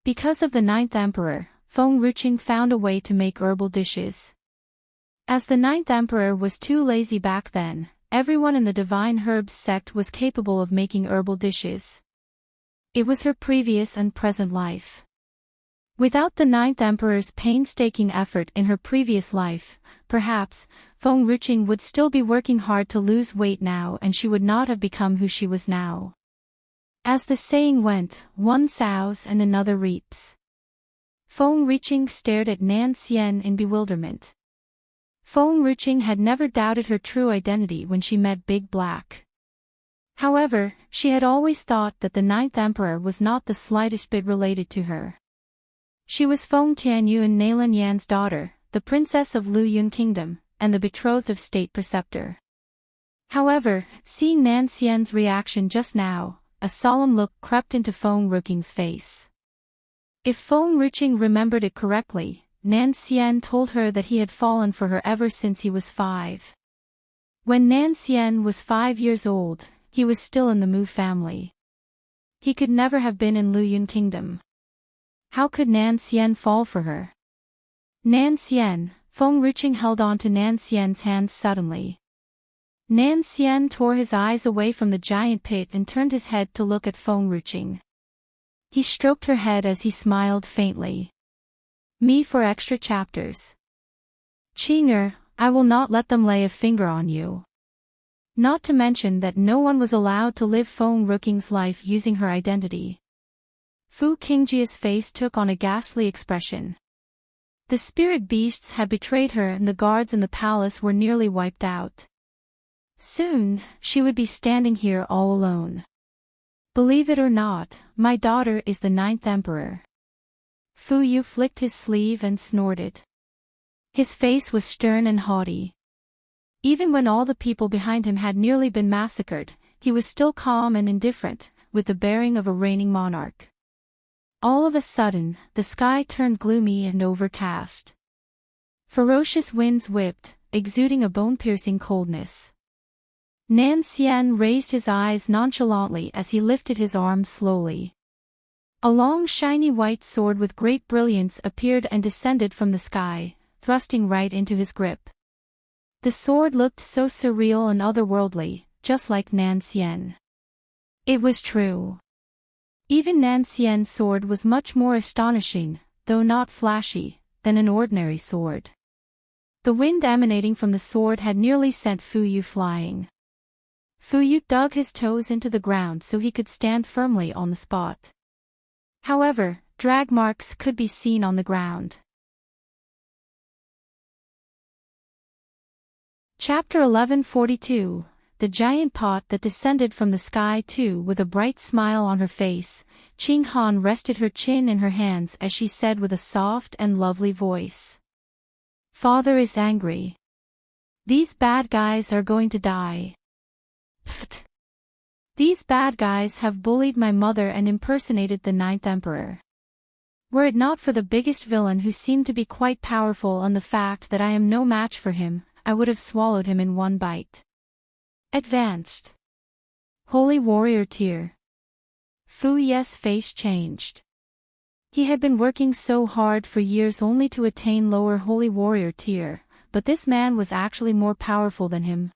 Because of the ninth emperor, Feng Ruqing found a way to make herbal dishes. As the ninth emperor was too lazy back then, everyone in the divine herbs sect was capable of making herbal dishes. It was her previous and present life. Without the ninth emperor's painstaking effort in her previous life, perhaps, Feng Ruqing would still be working hard to lose weight now and she would not have become who she was now. As the saying went, one sows and another reaps. Feng Ruqing stared at Nan Xian in bewilderment. Feng Ruqing had never doubted her true identity when she met Big Black. However, she had always thought that the ninth emperor was not the slightest bit related to her. She was Feng Tianyuan Nalan Yan's daughter, the princess of Lu Yun Kingdom, and the betrothed of state preceptor. However, seeing Nan Xian's reaction just now, a solemn look crept into Feng Ruqing's face. If Feng Ruqing remembered it correctly, Nan Xian told her that he had fallen for her ever since he was 5. When Nan Xian was 5 years old, he was still in the Mu family. He could never have been in Lu Yun Kingdom. How could Nan Xian fall for her? Nan Xian, Feng Ruqing held on to Nan Xian's hands suddenly. Nan Xian tore his eyes away from the giant pit and turned his head to look at Feng Ruqing. He stroked her head as he smiled faintly. Me for extra chapters. Qinger, I will not let them lay a finger on you. Not to mention that no one was allowed to live Feng Ruqing's life using her identity. Fu Qingjia's face took on a ghastly expression. The spirit beasts had betrayed her and the guards in the palace were nearly wiped out. Soon, she would be standing here all alone. Believe it or not, my daughter is the 9th emperor. Fu Yu flicked his sleeve and snorted. His face was stern and haughty. Even when all the people behind him had nearly been massacred, he was still calm and indifferent, with the bearing of a reigning monarch. All of a sudden, the sky turned gloomy and overcast. Ferocious winds whipped, exuding a bone-piercing coldness. Nan Xian raised his eyes nonchalantly as he lifted his arms slowly. A long shiny white sword with great brilliance appeared and descended from the sky, thrusting right into his grip. The sword looked so surreal and otherworldly, just like Nan Xian. It was true. Even Nan Xian's sword was much more astonishing, though not flashy, than an ordinary sword. The wind emanating from the sword had nearly sent Fu Yu flying. Fu Yu dug his toes into the ground so he could stand firmly on the spot. However, drag marks could be seen on the ground. Chapter 1142, The Giant Pot That Descended from the Sky too. With a bright smile on her face, Qing Han rested her chin in her hands as she said with a soft and lovely voice. Father is angry. These bad guys are going to die. Pfft. These bad guys have bullied my mother and impersonated the 9th emperor. Were it not for the biggest villain who seemed to be quite powerful and the fact that I am no match for him, I would have swallowed him in one bite. Advanced. Holy warrior tier. Fu Yu's face changed. He had been working so hard for years only to attain lower holy warrior tier, but this man was actually more powerful than him.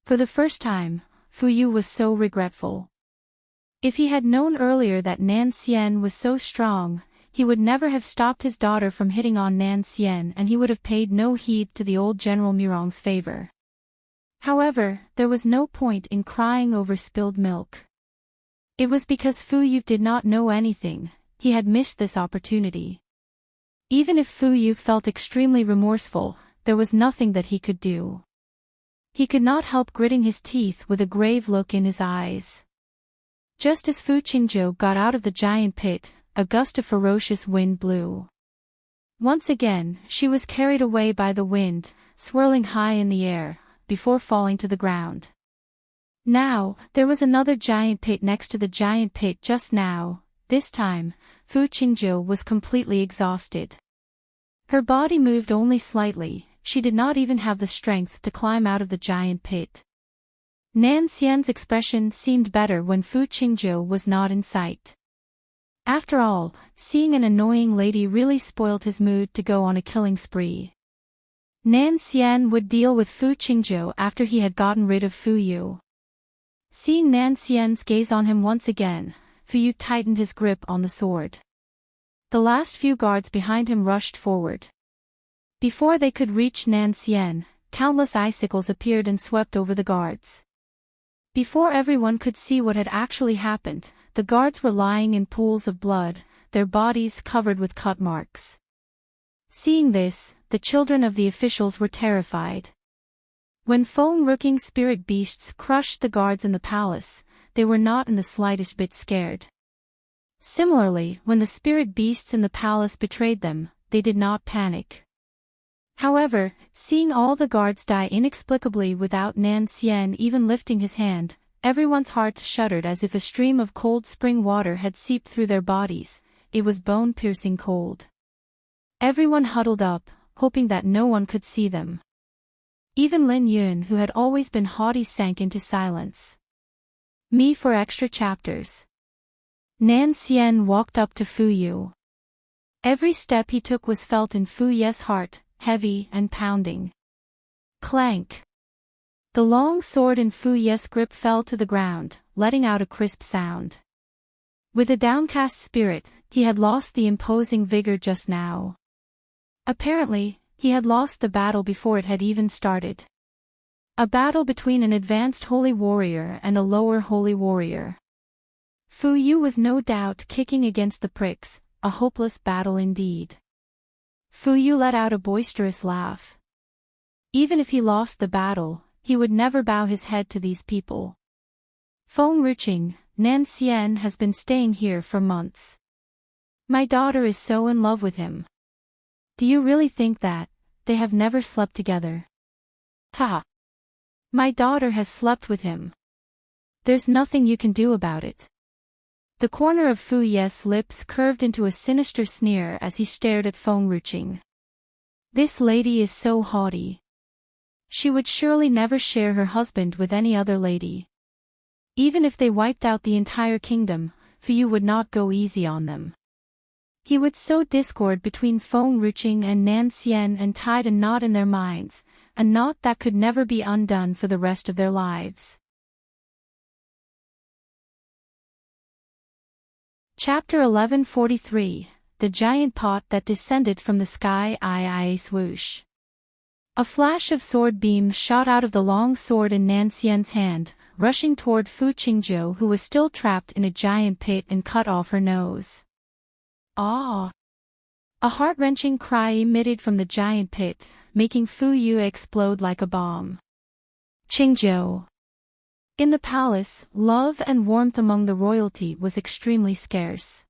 For the first time, Fu Yu was so regretful. If he had known earlier that Nan Xian was so strong, he would never have stopped his daughter from hitting on Nan Xian and he would have paid no heed to the old General Mirong's favor. However, there was no point in crying over spilled milk. It was because Fu Yu did not know anything, he had missed this opportunity. Even if Fu Yu felt extremely remorseful, there was nothing that he could do. He could not help gritting his teeth with a grave look in his eyes. Just as Fu Qingzhou got out of the giant pit, a gust of ferocious wind blew. Once again, she was carried away by the wind, swirling high in the air, before falling to the ground. Now, there was another giant pit next to the giant pit just now. This time, Fu Qingzhou was completely exhausted. Her body moved only slightly, she did not even have the strength to climb out of the giant pit. Nan Xian's expression seemed better when Fu Qingzhou was not in sight. After all, seeing an annoying lady really spoiled his mood to go on a killing spree. Nan Xian would deal with Fu Qingzhou after he had gotten rid of Fu Yu. Seeing Nan Xian's gaze on him once again, Fu Yu tightened his grip on the sword. The last few guards behind him rushed forward. Before they could reach Nan Xian, countless icicles appeared and swept over the guards. Before everyone could see what had actually happened, the guards were lying in pools of blood, their bodies covered with cut marks. Seeing this, the children of the officials were terrified. When foam-rooking spirit beasts crushed the guards in the palace, they were not in the slightest bit scared. Similarly, when the spirit beasts in the palace betrayed them, they did not panic. However, seeing all the guards die inexplicably without Nan Xian even lifting his hand, everyone's heart shuddered as if a stream of cold spring water had seeped through their bodies. It was bone-piercing cold. Everyone huddled up, hoping that no one could see them. Even Lin Yun, who had always been haughty, sank into silence. Me for extra chapters. Nan Xian walked up to Fu Yu. Every step he took was felt in Fu Yu's heart, heavy and pounding. Clank. The long sword in Fu Yu's grip fell to the ground, letting out a crisp sound. With a downcast spirit, he had lost the imposing vigor just now. Apparently, he had lost the battle before it had even started. A battle between an advanced holy warrior and a lower holy warrior. Fu Yu was no doubt kicking against the pricks, a hopeless battle indeed. Fu Yu let out a boisterous laugh. Even if he lost the battle, he would never bow his head to these people. Feng-ruching, Nan Xian has been staying here for months. My daughter is so in love with him. Do you really think that they have never slept together? Ha! My daughter has slept with him. There's nothing you can do about it. The corner of Fu Ye's lips curved into a sinister sneer as he stared at Feng-ruching. This lady is so haughty. She would surely never share her husband with any other lady. Even if they wiped out the entire kingdom, Fu Yu would not go easy on them. He would sow discord between Feng-ruching and Nan Xian and tied a knot in their minds, a knot that could never be undone for the rest of their lives. Chapter 1143, The Giant Pot That Descended from the Sky. Swoosh. A flash of sword beam shot out of the long sword in Nan Xian's hand, rushing toward Fu Qingzhou, who was still trapped in a giant pit, and cut off her nose. Ah! A heart-wrenching cry emitted from the giant pit, making Fu Yu explode like a bomb. Qingzhou. In the palace, love and warmth among the royalty was extremely scarce.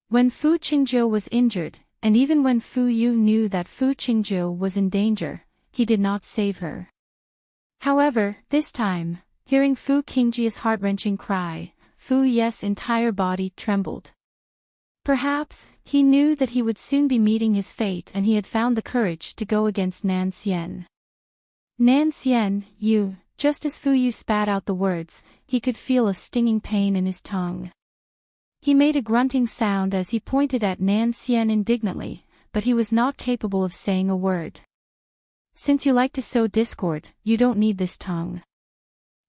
When Fu Qingzhou was injured, and even when Fu Yu knew that Fu Qingzhou was in danger, he did not save her. However, this time, hearing Fu Qingzhi's heart-wrenching cry, Fu Ye's entire body trembled. Perhaps, he knew that he would soon be meeting his fate, and he had found the courage to go against Nan Xian. Nan Xian, you. Just as Fu Yu spat out the words, he could feel a stinging pain in his tongue. He made a grunting sound as he pointed at Nan Xian indignantly, but he was not capable of saying a word. Since you like to sow discord, you don't need this tongue.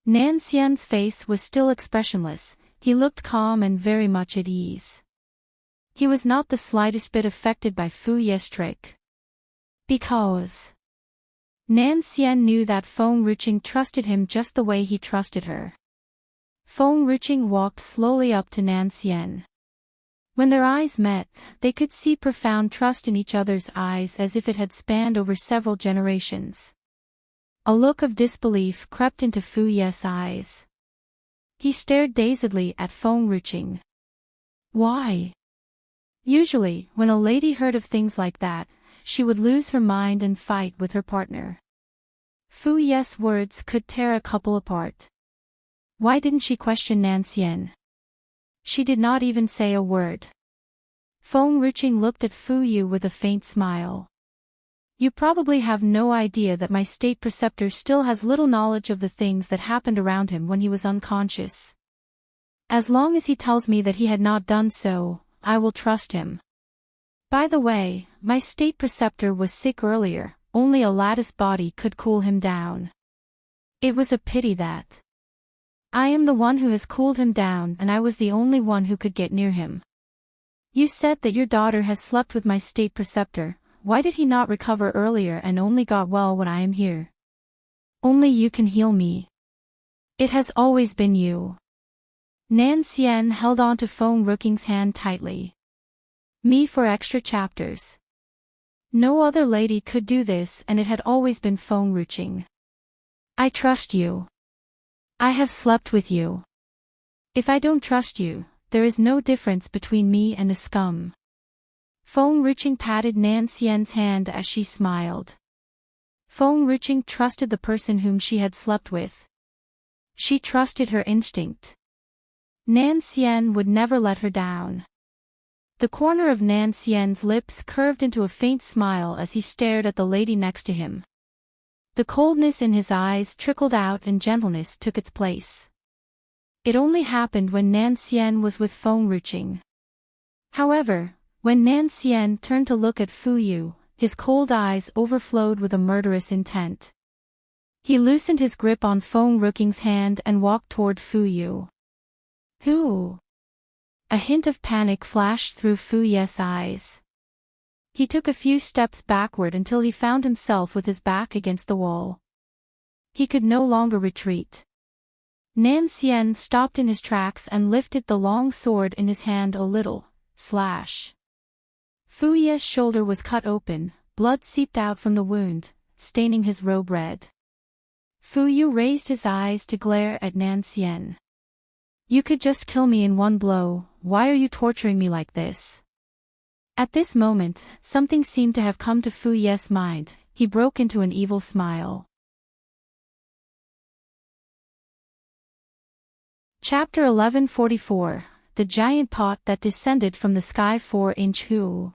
Nan Xian's face was still expressionless, he looked calm and very much at ease. He was not the slightest bit affected by Fu Ye's trick. Because Nan Xian knew that Feng-ruching trusted him just the way he trusted her. Feng-ruching walked slowly up to Nan Xian. When their eyes met, they could see profound trust in each other's eyes, as if it had spanned over several generations. A look of disbelief crept into Fu Ye's eyes. He stared dazedly at Feng-ruching. Why? Usually, when a lady heard of things like that, she would lose her mind and fight with her partner. Fu Ye's words could tear a couple apart. Why didn't she question Nan Xian? She did not even say a word. Feng-ruching looked at Fu Yu with a faint smile. You probably have no idea that my state preceptor still has little knowledge of the things that happened around him when he was unconscious. As long as he tells me that he had not done so, I will trust him. By the way, my state preceptor was sick earlier, only a lattice body could cool him down. It was a pity that I am the one who has cooled him down, and I was the only one who could get near him. You said that your daughter has slept with my state preceptor. Why did he not recover earlier and only got well when I am here? Only you can heal me. It has always been you. Nan Xian held on to Feng-ruching's hand tightly. Me for extra chapters. No other lady could do this, and it had always been Feng-ruching. I trust you. I have slept with you. If I don't trust you, there is no difference between me and a scum. Feng-ruching patted Nan Xian's hand as she smiled. Feng-ruching trusted the person whom she had slept with. She trusted her instinct. Nan Xian would never let her down. The corner of Nan Xian's lips curved into a faint smile as he stared at the lady next to him. The coldness in his eyes trickled out and gentleness took its place. It only happened when Nan Xian was with Feng-ruching. However, when Nan Xian turned to look at Fu Yu, his cold eyes overflowed with a murderous intent. He loosened his grip on Feng-ruching's hand and walked toward Fu Yu. Who? A hint of panic flashed through Fu Ye's eyes. He took a few steps backward until he found himself with his back against the wall. He could no longer retreat. Nan Xian stopped in his tracks and lifted the long sword in his hand a little. Slash. Fu Ye's shoulder was cut open, blood seeped out from the wound, staining his robe red. Fu Yu raised his eyes to glare at Nan Xian. You could just kill me in one blow, why are you torturing me like this? At this moment, something seemed to have come to Fu Ye's mind. He broke into an evil smile. Chapter 1144, The Giant Pot That Descended from the Sky 4-inch Who?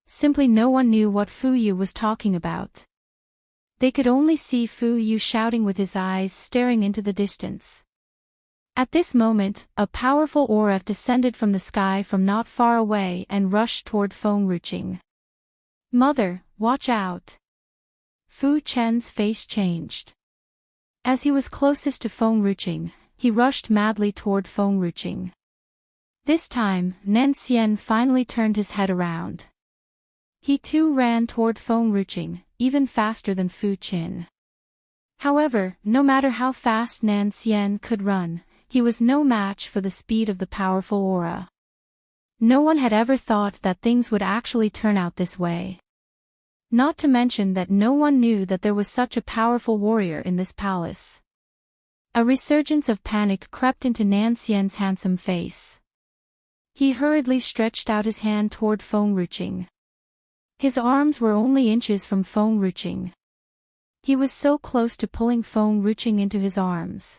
Simply no one knew what Fu Yu was talking about. They could only see Fu Yu shouting with his eyes staring into the distance. At this moment, a powerful aura descended from the sky from not far away and rushed toward Feng Ruqing. Mother, watch out! Fu Chen's face changed. As he was closest to Feng Ruqing, he rushed madly toward Feng Ruqing. This time, Nan Xian finally turned his head around. He too ran toward Feng Ruqing, even faster than Fu Qin. However, no matter how fast Nan Xian could run, he was no match for the speed of the powerful aura. No one had ever thought that things would actually turn out this way. Not to mention that no one knew that there was such a powerful warrior in this palace. A resurgence of panic crept into Nan Xian's handsome face. He hurriedly stretched out his hand toward Feng Ruqing. His arms were only inches from Feng Ruqing. He was so close to pulling Feng Ruqing into his arms.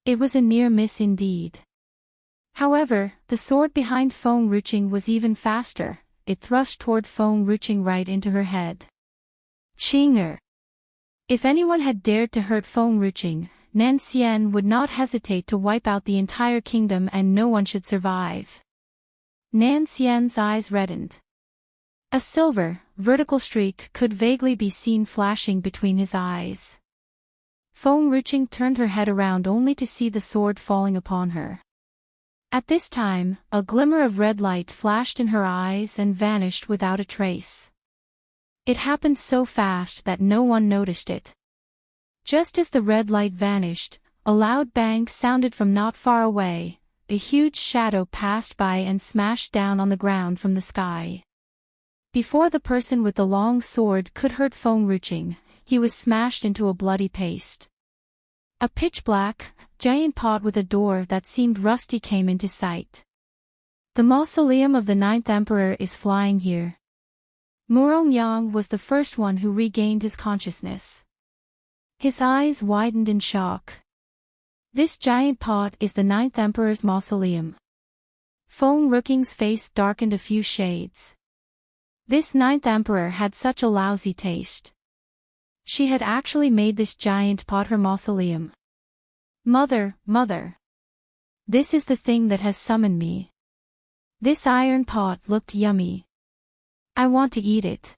It was a near miss indeed. However, the sword behind Feng Ruqing was even faster. It thrust toward Feng Ruqing right into her head. Chinger! If anyone had dared to hurt Feng Ruqing, Nan Xian would not hesitate to wipe out the entire kingdom and no one should survive. Nan Xian's eyes reddened. A silver, vertical streak could vaguely be seen flashing between his eyes. Feng Ruqing turned her head around only to see the sword falling upon her. At this time, a glimmer of red light flashed in her eyes and vanished without a trace. It happened so fast that no one noticed it. Just as the red light vanished, a loud bang sounded from not far away. A huge shadow passed by and smashed down on the ground from the sky. Before the person with the long sword could hurt Feng Ruqing, he was smashed into a bloody paste. A pitch-black, giant pot with a door that seemed rusty came into sight. The mausoleum of the 9th Emperor is flying here. Murongyang was the first one who regained his consciousness. His eyes widened in shock. This giant pot is the 9th Emperor's mausoleum. Feng Ruqing's face darkened a few shades. This 9th Emperor had such a lousy taste. She had actually made this giant pot her mausoleum. Mother. This is the thing that has summoned me. This iron pot looked yummy. I want to eat it.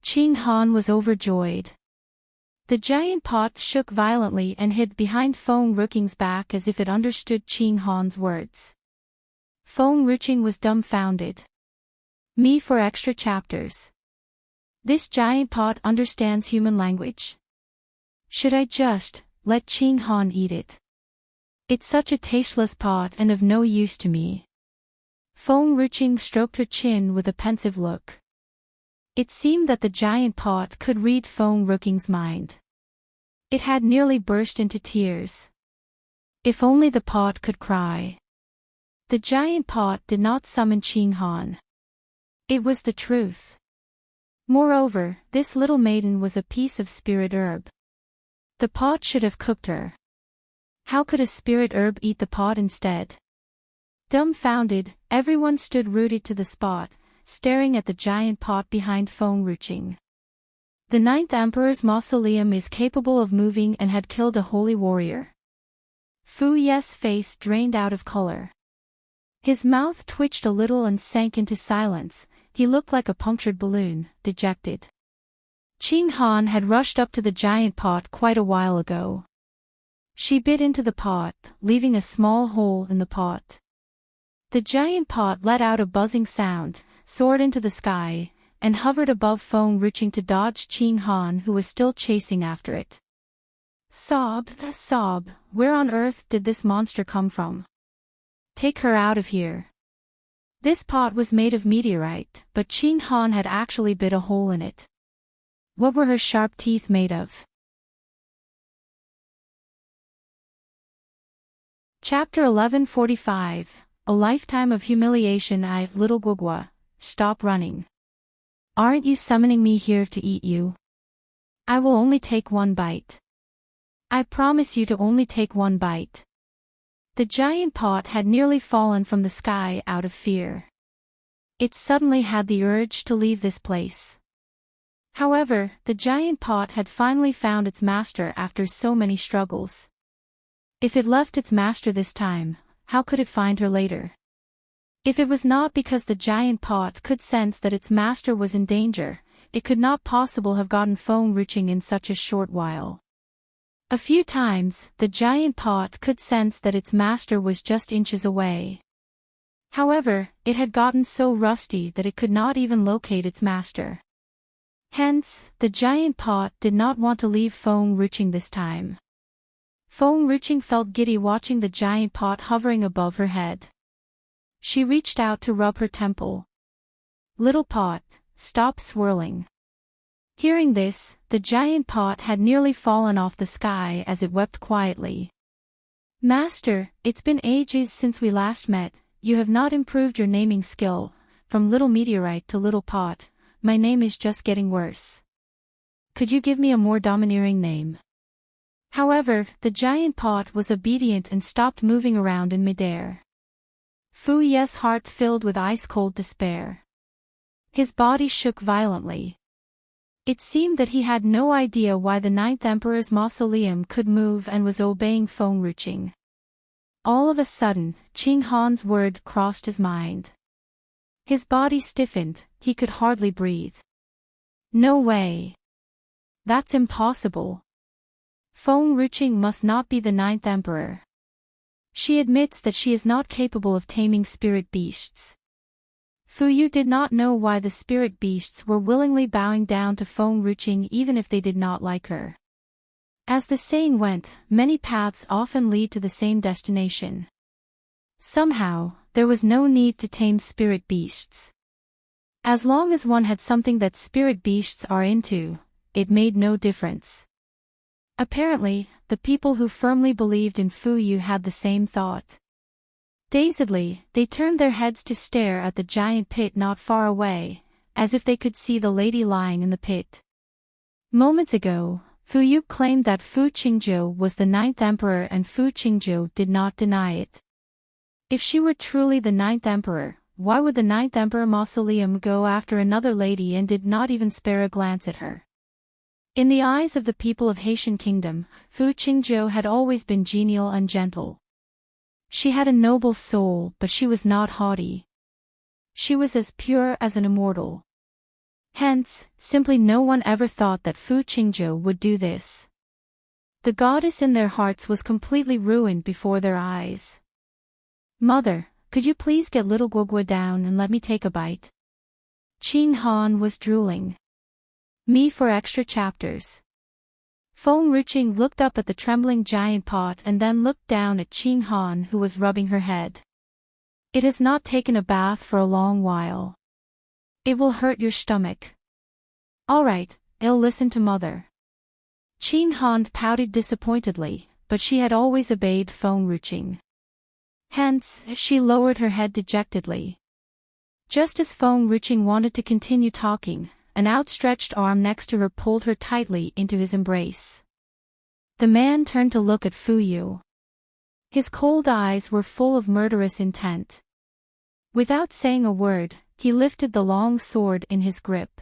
Qing Han was overjoyed. The giant pot shook violently and hid behind Feng Ruqing's back as if it understood Qing Han's words. Feng Ruqing was dumbfounded. Me for extra chapters. This giant pot understands human language? Should I just let Qing Han eat it? It's such a tasteless pot and of no use to me. Feng Ruqing stroked her chin with a pensive look. It seemed that the giant pot could read Feng Ruqing's mind. It had nearly burst into tears. If only the pot could cry. The giant pot did not summon Qing Han. It was the truth. Moreover, this little maiden was a piece of spirit herb. The pot should have cooked her. How could a spirit herb eat the pot instead? Dumbfounded, everyone stood rooted to the spot, staring at the giant pot behind Feng Ruqing. The 9th Emperor's mausoleum is capable of moving and had killed a holy warrior. Fu Ye's face drained out of color. His mouth twitched a little and sank into silence. He looked like a punctured balloon, dejected. Qing Han had rushed up to the giant pot quite a while ago. She bit into the pot, leaving a small hole in the pot. The giant pot let out a buzzing sound, soared into the sky, and hovered above Feng Ruqing to dodge Qing Han who was still chasing after it. Sob, where on earth did this monster come from? Take her out of here. This pot was made of meteorite, but Qing Han had actually bit a hole in it. What were her sharp teeth made of? Chapter 1145, A Lifetime of Humiliation. Little Guagua, stop running. Aren't you summoning me here to eat you? I will only take one bite. I promise you to only take one bite. The giant pot had nearly fallen from the sky out of fear. It suddenly had the urge to leave this place. However, the giant pot had finally found its master after so many struggles. If it left its master this time, how could it find her later? If it was not because the giant pot could sense that its master was in danger, it could not possibly have gotten phone reaching in such a short while. A few times, the giant pot could sense that its master was just inches away. However, it had gotten so rusty that it could not even locate its master. Hence, the giant pot did not want to leave phone reaching this time. Phone reaching felt giddy watching the giant pot hovering above her head. She reached out to rub her temple. Little pot, stop swirling. Hearing this, the giant pot had nearly fallen off the sky as it wept quietly. Master, it's been ages since we last met, you have not improved your naming skill, from little meteorite to little pot, my name is just getting worse. Could you give me a more domineering name? However, the giant pot was obedient and stopped moving around in midair. Fu Ye's heart filled with ice-cold despair. His body shook violently. It seemed that he had no idea why the Ninth Emperor's mausoleum could move and was obeying phone reaching. All of a sudden, Qing Han's word crossed his mind. His body stiffened, he could hardly breathe. No way. That's impossible. Phone reaching must not be the Ninth Emperor. She admits that she is not capable of taming spirit beasts. Fu Yu did not know why the spirit beasts were willingly bowing down to phone reaching even if they did not like her. As the saying went, many paths often lead to the same destination. Somehow, there was no need to tame spirit beasts. As long as one had something that spirit beasts are into, it made no difference. Apparently, the people who firmly believed in Fu Yu had the same thought. Dazedly, they turned their heads to stare at the giant pit not far away, as if they could see the lady lying in the pit. Moments ago, Fu Yu claimed that Fu Qingzhou was the Ninth Emperor and Fu Qingzhou did not deny it. If she were truly the Ninth Emperor, why would the Ninth Emperor mausoleum go after another lady and did not even spare a glance at her? In the eyes of the people of Haitian Kingdom, Fu Qingzhou had always been genial and gentle. She had a noble soul, but she was not haughty. She was as pure as an immortal. Hence, simply no one ever thought that Fu Qingzhou would do this. The goddess in their hearts was completely ruined before their eyes. Mother, could you please get little Guogua down and let me take a bite? Qing Han was drooling. Me for extra chapters. Feng Ruqing looked up at the trembling giant pot and then looked down at Qing Han who was rubbing her head. It has not taken a bath for a long while. It will hurt your stomach. Alright, I'll listen to mother. Qing Han pouted disappointedly, but she had always obeyed Feng Ruqing. Hence, she lowered her head dejectedly. Just as Feng Ruqing wanted to continue talking, an outstretched arm next to her pulled her tightly into his embrace. The man turned to look at Fu Yu. His cold eyes were full of murderous intent. Without saying a word, he lifted the long sword in his grip.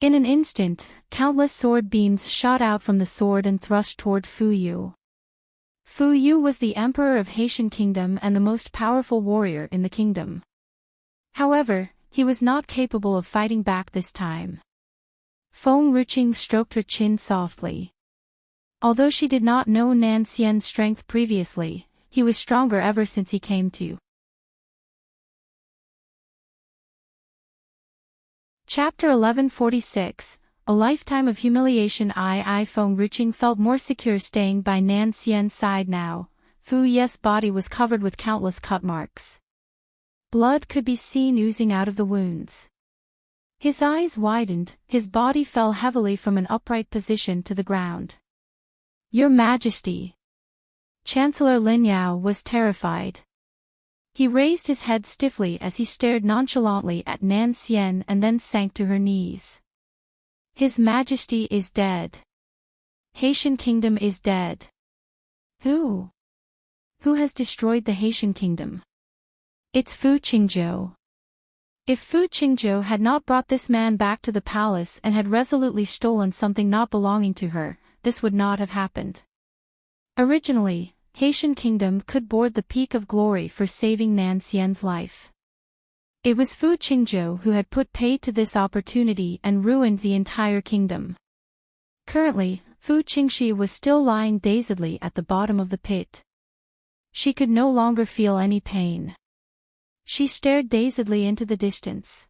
In an instant, countless sword beams shot out from the sword and thrust toward Fu Yu. Fu Yu was the emperor of Haitian Kingdom and the most powerful warrior in the kingdom. However, he was not capable of fighting back this time. Feng Ruqing stroked her chin softly. Although she did not know Nan Xian's strength previously, he was stronger ever since he came to. Chapter 1146, A Lifetime of Humiliation. Feng Ruqing felt more secure staying by Nan Xian's side now. Fu Ye's body was covered with countless cut marks. Blood could be seen oozing out of the wounds. His eyes widened, his body fell heavily from an upright position to the ground. Your Majesty! Chancellor Lin Yao was terrified. He raised his head stiffly as he stared nonchalantly at Nan Xian and then sank to her knees. His Majesty is dead. Haitian Kingdom is dead. Who? Who has destroyed the Haitian Kingdom? It's Fu Qingzhou. If Fu Qingzhou had not brought this man back to the palace and had resolutely stolen something not belonging to her, this would not have happened. Originally, Haitian Kingdom could board the peak of glory for saving Nan Xian's life. It was Fu Qingzhou who had put paid to this opportunity and ruined the entire kingdom. Currently, Fu Qingxi was still lying dazedly at the bottom of the pit. She could no longer feel any pain. She stared dazedly into the distance.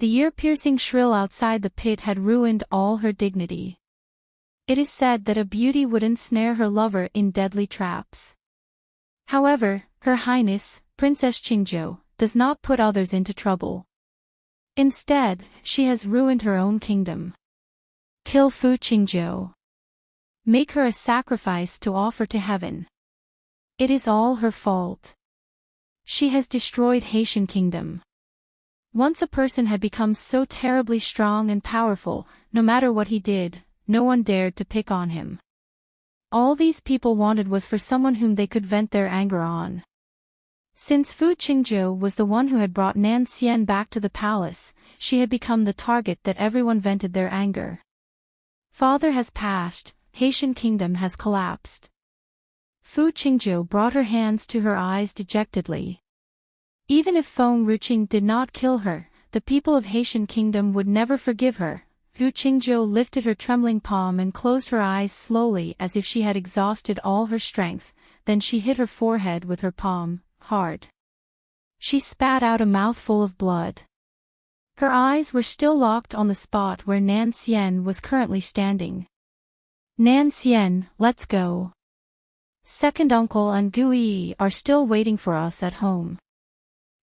The ear-piercing shrill outside the pit had ruined all her dignity. It is said that a beauty would ensnare her lover in deadly traps. However, Her Highness, Princess Qingzhou, does not put others into trouble. Instead, she has ruined her own kingdom. Kill Fu Qingzhou. Make her a sacrifice to offer to heaven. It is all her fault. She has destroyed Haitian Kingdom. Once a person had become so terribly strong and powerful, no matter what he did, no one dared to pick on him. All these people wanted was for someone whom they could vent their anger on. Since Fu Qingzhou was the one who had brought Nan Xian back to the palace, she had become the target that everyone vented their anger. Father has passed, Haitian Kingdom has collapsed. Fu Qingzhou brought her hands to her eyes dejectedly. Even if Feng Ruqing did not kill her, the people of Haitian Kingdom would never forgive her. Fu Qingzhou lifted her trembling palm and closed her eyes slowly as if she had exhausted all her strength, then she hit her forehead with her palm, hard. She spat out a mouthful of blood. Her eyes were still locked on the spot where Nan Xian was currently standing. Nan Xian, let's go. Second uncle and Gui are still waiting for us at home.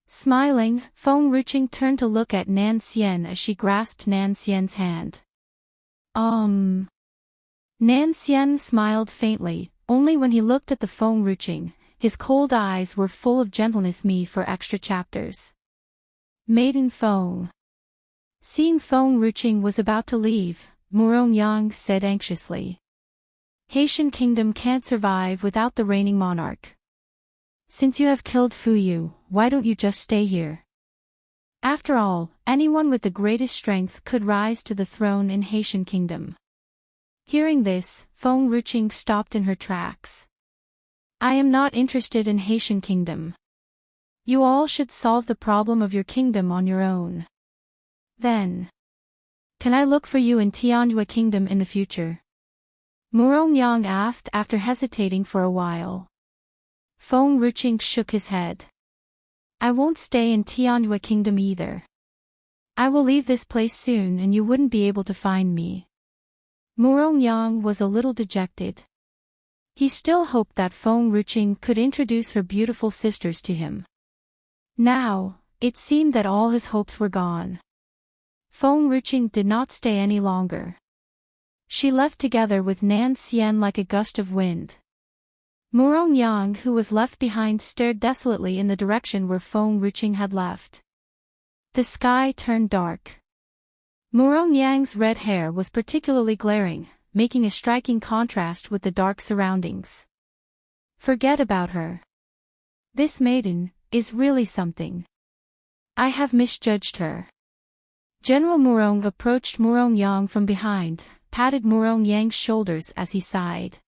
Smiling, Feng Ruqing turned to look at Nan Xian as she grasped Nan Xian's hand. Nan Xian smiled faintly, only when he looked at the Feng Ruqing, his cold eyes were full of gentleness. Me for extra chapters. Maiden Feng. Seeing Feng Ruqing was about to leave, Murong Yang said anxiously. Haitian Kingdom can't survive without the reigning monarch. Since you have killed Fu Yu, why don't you just stay here? After all, anyone with the greatest strength could rise to the throne in Haitian Kingdom. Hearing this, Feng Ruqing stopped in her tracks. I am not interested in Haitian Kingdom. You all should solve the problem of your kingdom on your own. Then, can I look for you in Tianyue Kingdom in the future? Murong Yang asked after hesitating for a while. Feng Ruqing shook his head. I won't stay in Tianyue Kingdom either. I will leave this place soon and you wouldn't be able to find me. Murong Yang was a little dejected. He still hoped that Feng Ruqing could introduce her beautiful sisters to him. Now, it seemed that all his hopes were gone. Feng Ruqing did not stay any longer. She left together with Nan Xian like a gust of wind. Murong Yang, who was left behind, stared desolately in the direction where Feng Ruqing had left. The sky turned dark. Murong Yang's red hair was particularly glaring, making a striking contrast with the dark surroundings. Forget about her. This maiden is really something. I have misjudged her. General Murong approached Murong Yang from behind, patted Murong Yang's shoulders as he sighed.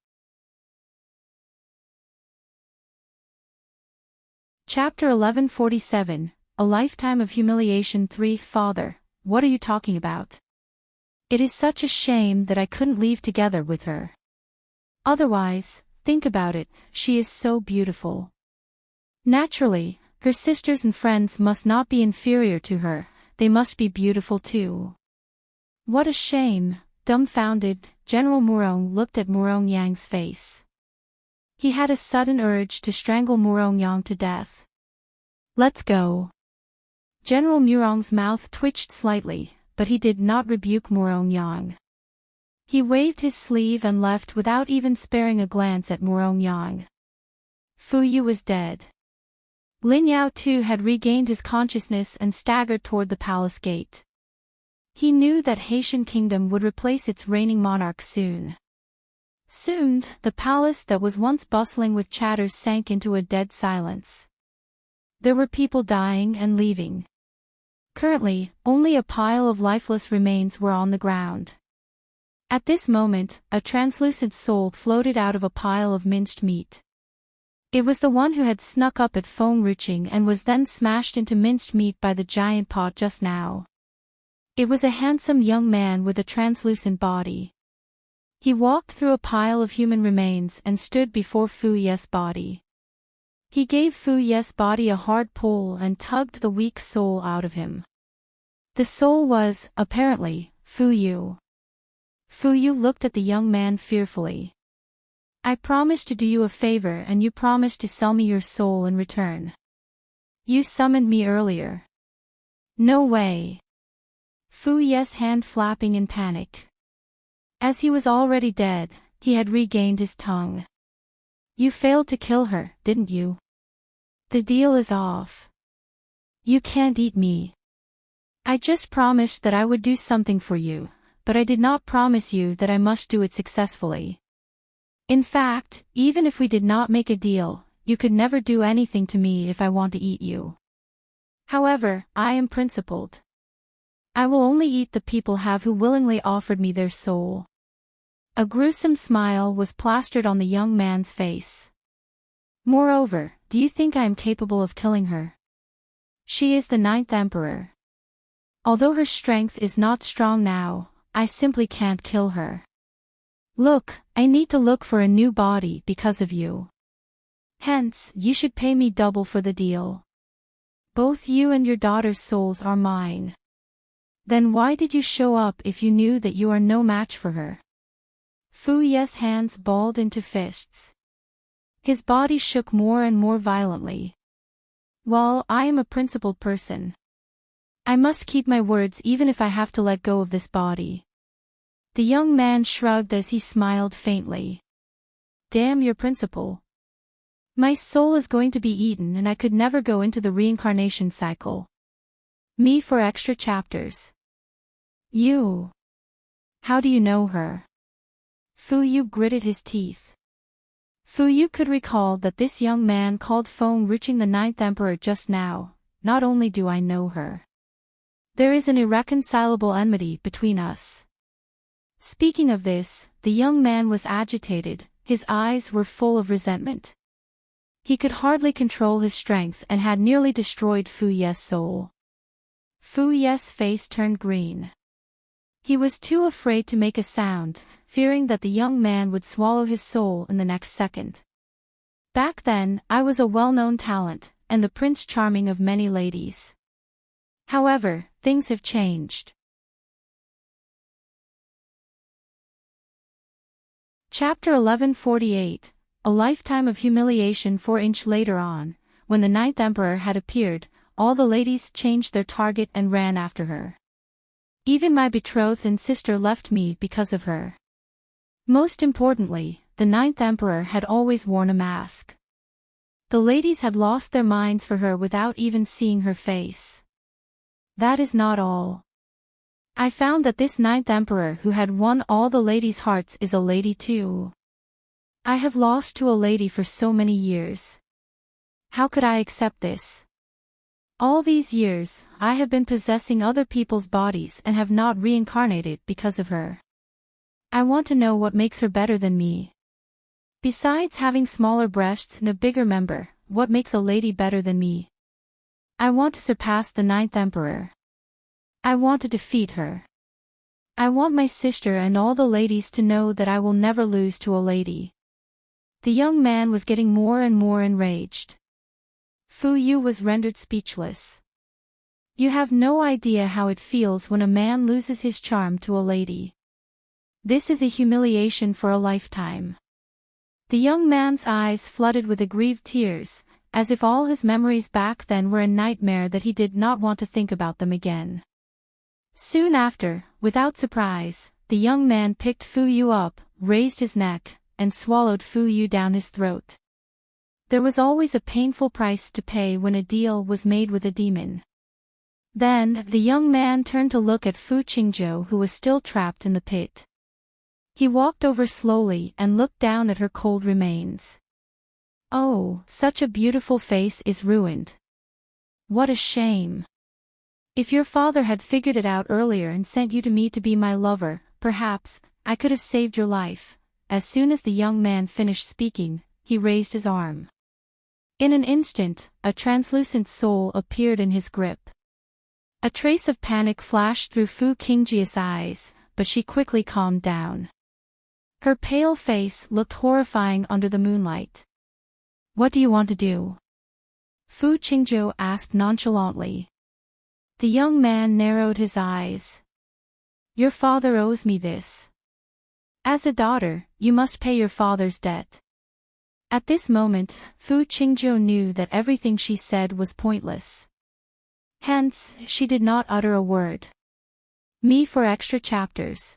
Chapter 1147, A Lifetime of Humiliation 3. Father, what are you talking about? It is such a shame that I couldn't leave together with her. Otherwise, think about it, she is so beautiful. Naturally, her sisters and friends must not be inferior to her, they must be beautiful too. What a shame, dumbfounded, General Murong looked at Murong Yang's face. He had a sudden urge to strangle Murong Yang to death. Let's go. General Murong's mouth twitched slightly, but he did not rebuke Morongyang. He waved his sleeve and left without even sparing a glance at Morongyang. Fu Yu was dead. Lin Yao too had regained his consciousness and staggered toward the palace gate. He knew that Haitian kingdom would replace its reigning monarch soon. Soon, the palace that was once bustling with chatter sank into a dead silence. There were people dying and leaving. Currently, only a pile of lifeless remains were on the ground. At this moment, a translucent soul floated out of a pile of minced meat. It was the one who had snuck up at Feng Ruching and was then smashed into minced meat by the giant pot just now. It was a handsome young man with a translucent body. He walked through a pile of human remains and stood before Fu Ye's body. He gave Fu Ye's body a hard pull and tugged the weak soul out of him. The soul was, apparently, Fu Yu. Fu Yu looked at the young man fearfully. I promised to do you a favor and you promised to sell me your soul in return. You summoned me earlier. No way. Fu Ye's hand flapping in panic. As he was already dead, he had regained his tongue. You failed to kill her, didn't you? The deal is off. You can't eat me. I just promised that I would do something for you, but I did not promise you that I must do it successfully. In fact, even if we did not make a deal, you could never do anything to me if I want to eat you. However, I am principled. I will only eat the people who willingly offered me their soul. A gruesome smile was plastered on the young man's face. Moreover, do you think I am capable of killing her? She is the 9th emperor. Although her strength is not strong now, I simply can't kill her. Look, I need to look for a new body because of you. Hence, you should pay me double for the deal. Both you and your daughter's souls are mine. Then why did you show up if you knew that you are no match for her? Fu Ye's hands balled into fists. His body shook more and more violently. Well, I am a principled person. I must keep my words even if I have to let go of this body. The young man shrugged as he smiled faintly. Damn your principle. My soul is going to be eaten and I could never go into the reincarnation cycle. Me for extra chapters. You. How do you know her? Fu Yu gritted his teeth. Fu Yu could recall that this young man called Feng Ruching the 9th emperor just now. Not only do I know her. There is an irreconcilable enmity between us. Speaking of this, the young man was agitated, his eyes were full of resentment. He could hardly control his strength and had nearly destroyed Fu Ye's soul. Fu Ye's face turned green. He was too afraid to make a sound, fearing that the young man would swallow his soul in the next second. Back then, I was a well-known talent, and the Prince Charming of many ladies. However, things have changed. Chapter 1148, A Lifetime of Humiliation. 4-inch later on, when the 9th emperor had appeared, all the ladies changed their target and ran after her. Even my betrothed and sister left me because of her. Most importantly, the 9th emperor had always worn a mask. The ladies had lost their minds for her without even seeing her face. That is not all. I found that this 9th emperor who had won all the ladies' hearts is a lady too. I have lost to a lady for so many years. How could I accept this? All these years, I have been possessing other people's bodies and have not reincarnated because of her. I want to know what makes her better than me. Besides having smaller breasts and a bigger member, what makes a lady better than me? I want to surpass the 9th emperor. I want to defeat her. I want my sister and all the ladies to know that I will never lose to a lady. The young man was getting more and more enraged. Fu Yu was rendered speechless. You have no idea how it feels when a man loses his charm to a lady. This is a humiliation for a lifetime. The young man's eyes flooded with aggrieved tears, as if all his memories back then were a nightmare that he did not want to think about them again. Soon after, without surprise, the young man picked Fu Yu up, raised his neck, and swallowed Fu Yu down his throat. There was always a painful price to pay when a deal was made with a demon. Then, the young man turned to look at Fu Qingzhou, who was still trapped in the pit. He walked over slowly and looked down at her cold remains. Oh, such a beautiful face is ruined. What a shame. If your father had figured it out earlier and sent you to me to be my lover, perhaps, I could have saved your life. As soon as the young man finished speaking, he raised his arm. In an instant, a translucent soul appeared in his grip. A trace of panic flashed through Fu Qingjia's eyes, but she quickly calmed down. Her pale face looked horrifying under the moonlight. What do you want to do? Fu Qingzhou asked nonchalantly. The young man narrowed his eyes. Your father owes me this. As a daughter, you must pay your father's debt. At this moment, Fu Qingzhou knew that everything she said was pointless. Hence, she did not utter a word. Me for extra chapters.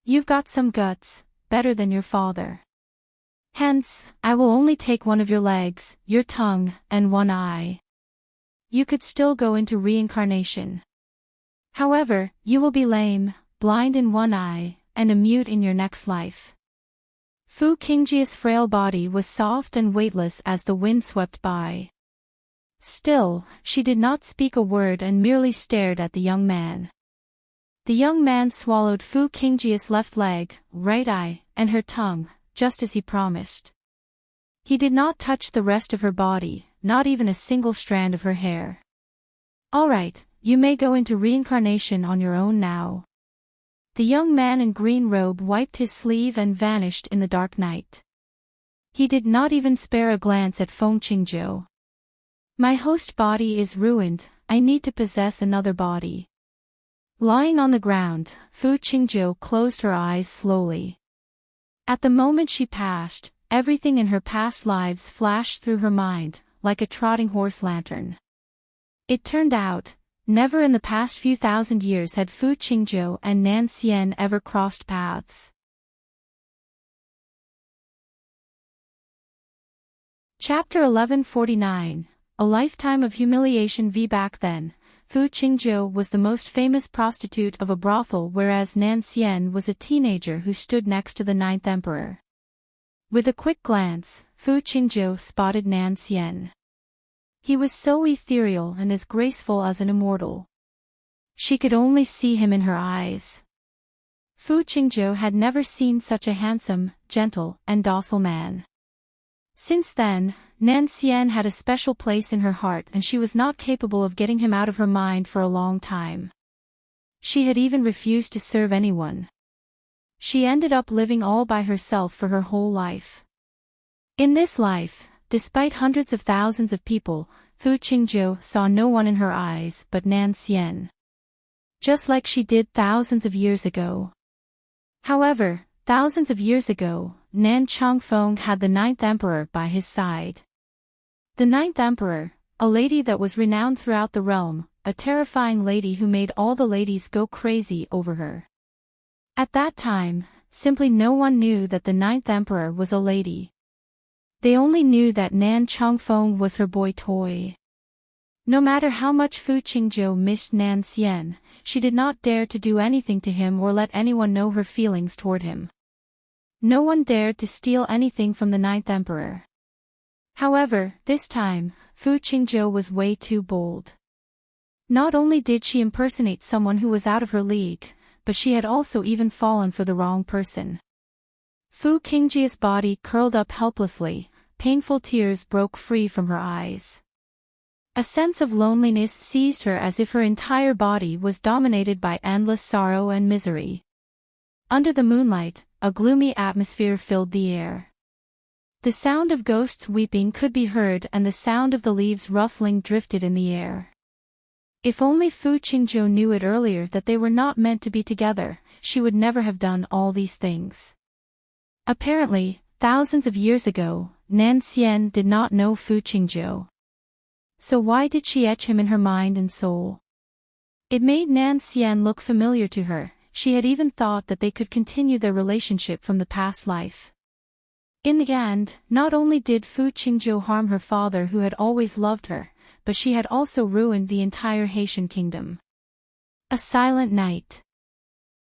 You've got some guts, better than your father. Hence, I will only take one of your legs, your tongue, and one eye. You could still go into reincarnation. However, you will be lame, blind in one eye, and a mute in your next life. Fu Qingjia's frail body was soft and weightless as the wind swept by. Still, she did not speak a word and merely stared at the young man. The young man swallowed Fu Qingjia's left leg, right eye, and her tongue, just as he promised. He did not touch the rest of her body, not even a single strand of her hair. All right, you may go into reincarnation on your own now. The young man in green robe wiped his sleeve and vanished in the dark night. He did not even spare a glance at Fu Qingzhou. My host body is ruined, I need to possess another body. Lying on the ground, Fu Qingzhou closed her eyes slowly. At the moment she passed, everything in her past lives flashed through her mind, like a trotting horse lantern. It turned out, never in the past few thousand years had Fu Qingzhou and Nan Xian ever crossed paths. Chapter 1149, A Lifetime of Humiliation v. Back then, Fu Qingzhou was the most famous prostitute of a brothel, whereas Nan Xian was a teenager who stood next to the ninth emperor. With a quick glance, Fu Qingzhou spotted Nan Xian. He was so ethereal and as graceful as an immortal. She could only see him in her eyes. Fu Qingzhou had never seen such a handsome, gentle, and docile man. Since then, Nan Xian had a special place in her heart and she was not capable of getting him out of her mind for a long time. She had even refused to serve anyone. She ended up living all by herself for her whole life. In this life, despite hundreds of thousands of people, Fu Qingzhou saw no one in her eyes but Nan Xian. Just like she did thousands of years ago. However, thousands of years ago, Nan Chongfeng had the ninth emperor by his side. The ninth emperor, a lady that was renowned throughout the realm, a terrifying lady who made all the ladies go crazy over her. At that time, simply no one knew that the ninth emperor was a lady. They only knew that Nan Chongfeng was her boy toy. No matter how much Fu Qingzhou missed Nan Xian, she did not dare to do anything to him or let anyone know her feelings toward him. No one dared to steal anything from the ninth emperor. However, this time, Fu Qingzhou was way too bold. Not only did she impersonate someone who was out of her league, but she had also even fallen for the wrong person. Fu Qingjia's body curled up helplessly, painful tears broke free from her eyes. A sense of loneliness seized her as if her entire body was dominated by endless sorrow and misery. Under the moonlight, a gloomy atmosphere filled the air. The sound of ghosts weeping could be heard and the sound of the leaves rustling drifted in the air. If only Fu Qingzhou knew it earlier that they were not meant to be together, she would never have done all these things. Apparently, thousands of years ago, Nan Xian did not know Fu Qingjiu. So why did she etch him in her mind and soul? It made Nan Xian look familiar to her. She had even thought that they could continue their relationship from the past life. In the end, not only did Fu Qingjiu harm her father who had always loved her, but she had also ruined the entire Haitian kingdom. A silent night.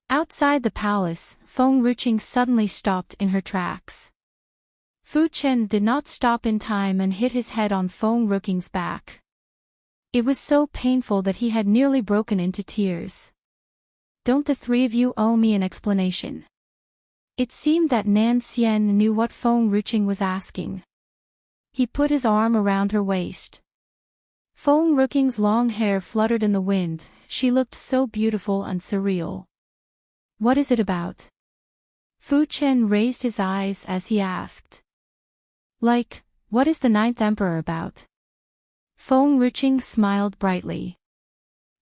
Outside the palace, Feng Ruqing suddenly stopped in her tracks. Fu Chen did not stop in time and hit his head on Feng Ruqing's back. It was so painful that he had nearly broken into tears. Don't the three of you owe me an explanation? It seemed that Nan Xian knew what Feng Ruqing was asking. He put his arm around her waist. Feng Ruqing's long hair fluttered in the wind. She looked so beautiful and surreal. What is it about? Fu Chen raised his eyes as he asked. Like, what is the ninth emperor about? Feng Ruqing smiled brightly.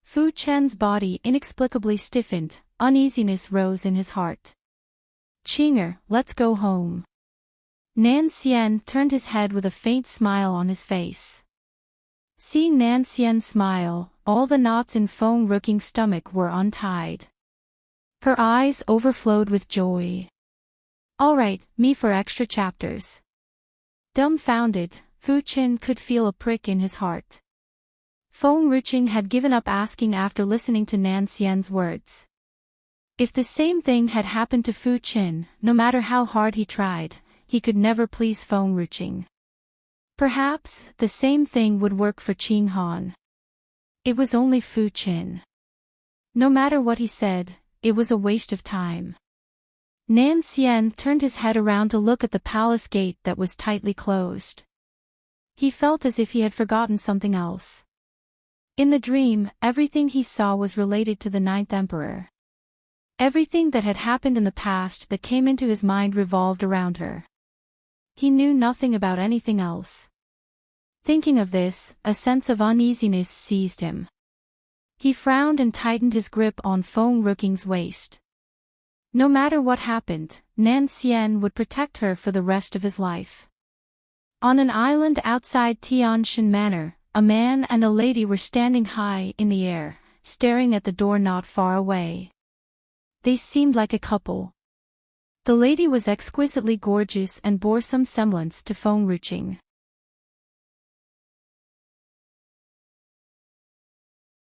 Fu Chen's body inexplicably stiffened, uneasiness rose in his heart. Qing'er, let's go home. Nan Xian turned his head with a faint smile on his face. Seeing Nan Xian smile, all the knots in Feng Ruqing's stomach were untied. Her eyes overflowed with joy. All right, me for extra chapters. Dumbfounded, Fu Chen could feel a prick in his heart. Feng Ruqing had given up asking after listening to Nan Xian's words. If the same thing had happened to Fu Chen, no matter how hard he tried, he could never please Feng Ruqing. Perhaps, the same thing would work for Qing Han. It was only Fu Chen. No matter what he said, it was a waste of time. Nan Xian turned his head around to look at the palace gate that was tightly closed. He felt as if he had forgotten something else. In the dream, everything he saw was related to the ninth emperor. Everything that had happened in the past that came into his mind revolved around her. He knew nothing about anything else. Thinking of this, a sense of uneasiness seized him. He frowned and tightened his grip on Feng Ruqing's waist. No matter what happened, Nan Xian would protect her for the rest of his life. On an island outside Tianshan Manor, a man and a lady were standing high in the air, staring at the door not far away. They seemed like a couple. The lady was exquisitely gorgeous and bore some semblance to Feng Ruqing.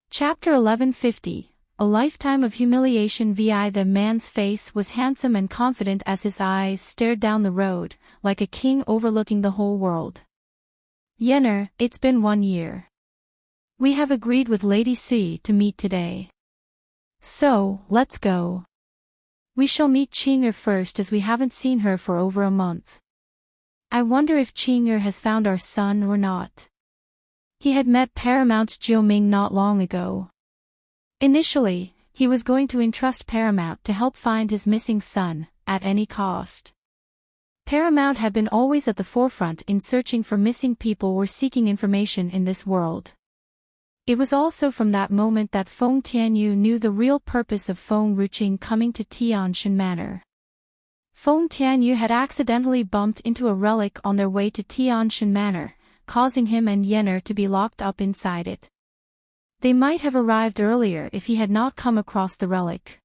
Chapter 1150, A Lifetime of Humiliation via The man's face was handsome and confident as his eyes stared down the road, like a king overlooking the whole world. Yenner, it's been 1 year. We have agreed with Lady Si to meet today. So, let's go. We shall meet Qing'er first as we haven't seen her for over a month. I wonder if Qing'er has found our son or not. He had met Paramount's Jiuming not long ago. Initially, he was going to entrust Paramount to help find his missing son, at any cost. Paramount had been always at the forefront in searching for missing people or seeking information in this world. It was also from that moment that Feng Tianyu knew the real purpose of Feng Ruqing coming to Tianshan Manor. Feng Tianyu had accidentally bumped into a relic on their way to Tianshan Manor, causing him and Yenner to be locked up inside it. They might have arrived earlier if he had not come across the relic.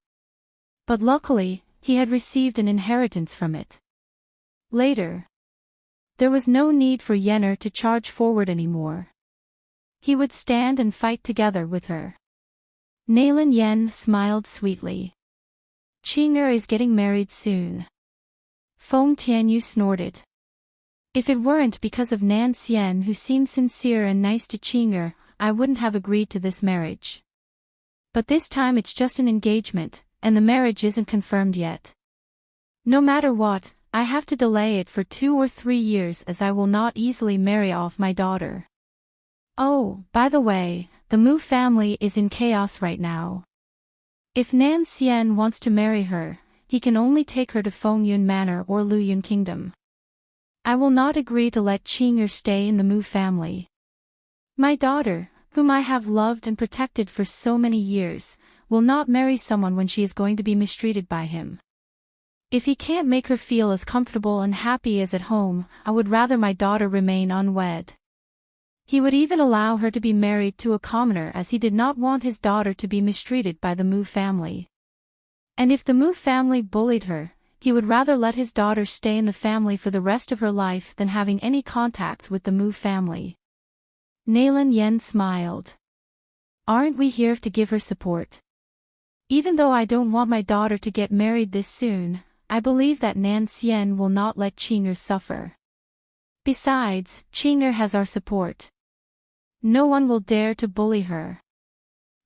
But luckily, he had received an inheritance from it. Later, there was no need for Yenner to charge forward anymore. He would stand and fight together with her. Nailin Yen smiled sweetly. Qing'er is getting married soon. Feng Tianyu snorted. If it weren't because of Nan Xian who seemed sincere and nice to Qing'er, I wouldn't have agreed to this marriage. But this time it's just an engagement, and the marriage isn't confirmed yet. No matter what, I have to delay it for 2 or 3 years as I will not easily marry off my daughter. Oh, by the way, the Mu family is in chaos right now. If Nan Xian wants to marry her, he can only take her to Fengyun Manor or Luyun Kingdom. I will not agree to let Qing'er stay in the Mu family. My daughter, whom I have loved and protected for so many years, will not marry someone when she is going to be mistreated by him. If he can't make her feel as comfortable and happy as at home, I would rather my daughter remain unwed. He would even allow her to be married to a commoner, as he did not want his daughter to be mistreated by the Mu family. And if the Mu family bullied her, he would rather let his daughter stay in the family for the rest of her life than having any contacts with the Mu family. Nalan Yen smiled. Aren't we here to give her support? Even though I don't want my daughter to get married this soon, I believe that Nan Xian will not let Qing'er suffer. Besides, Qing'er has our support. No one will dare to bully her.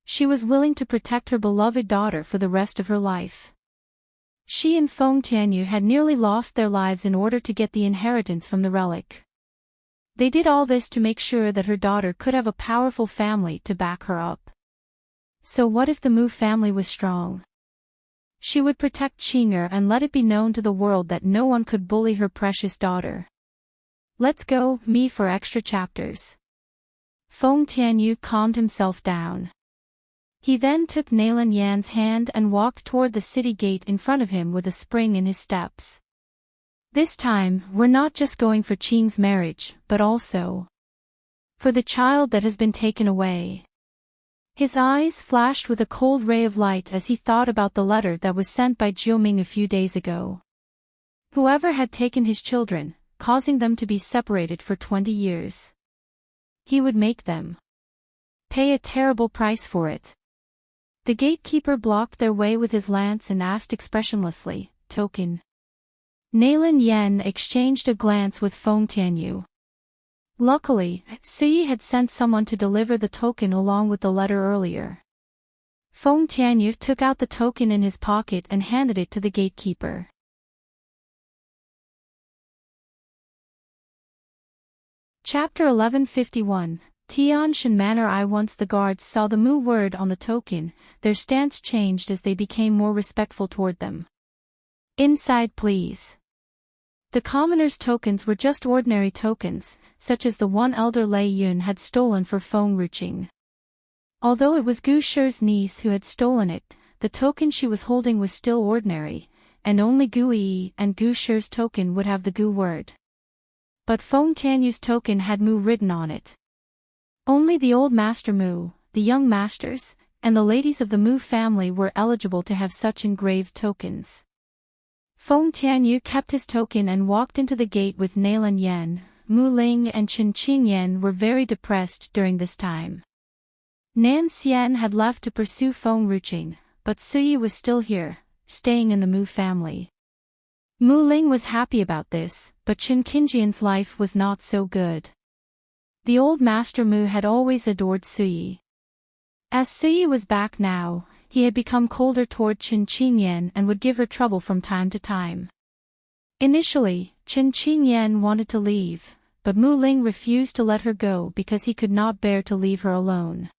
She was willing to protect her beloved daughter for the rest of her life. She and Feng Tianyu had nearly lost their lives in order to get the inheritance from the relic. They did all this to make sure that her daughter could have a powerful family to back her up. So what if the Mu family was strong? She would protect Qing'er and let it be known to the world that no one could bully her precious daughter. Let's go, me, for extra chapters. Feng Tianyu calmed himself down. He then took Nalan Yan's hand and walked toward the city gate in front of him with a spring in his steps. This time, we're not just going for Qing's marriage, but also for the child that has been taken away. His eyes flashed with a cold ray of light as he thought about the letter that was sent by Jiuming a few days ago. Whoever had taken his children, causing them to be separated for 20 years. He would make them pay a terrible price for it. The gatekeeper blocked their way with his lance and asked expressionlessly, "Token?" Nalan Yen exchanged a glance with Feng Tianyu. Luckily, Siyi had sent someone to deliver the token along with the letter earlier. Feng Tianyu took out the token in his pocket and handed it to the gatekeeper. Chapter 1151, Tianshan Manor. Once the guards saw the Mu word on the token, their stance changed as they became more respectful toward them. Inside, please. The commoners' tokens were just ordinary tokens, such as the one Elder Lei Yun had stolen for Feng Ruqing. Although it was Gu Shi's niece who had stolen it, the token she was holding was still ordinary, and only Gu Yi and Gu Shi's token would have the Gu word. But Feng Tianyu's token had Mu written on it. Only the old master Mu, the young masters, and the ladies of the Mu family were eligible to have such engraved tokens. Feng Tianyu kept his token and walked into the gate with Nalan Yen. Mu Ling and Qin Qingyan were very depressed during this time. Nan Xian had left to pursue Feng Ruqing, but Suyi was still here, staying in the Mu family. Mu Ling was happy about this, but Qin Qingyan's life was not so good. The old master Mu had always adored Suyi. As Suyi was back now, he had become colder toward Qin Qingyan and would give her trouble from time to time. Initially, Qin Qingyan wanted to leave, but Mu Ling refused to let her go because he could not bear to leave her alone.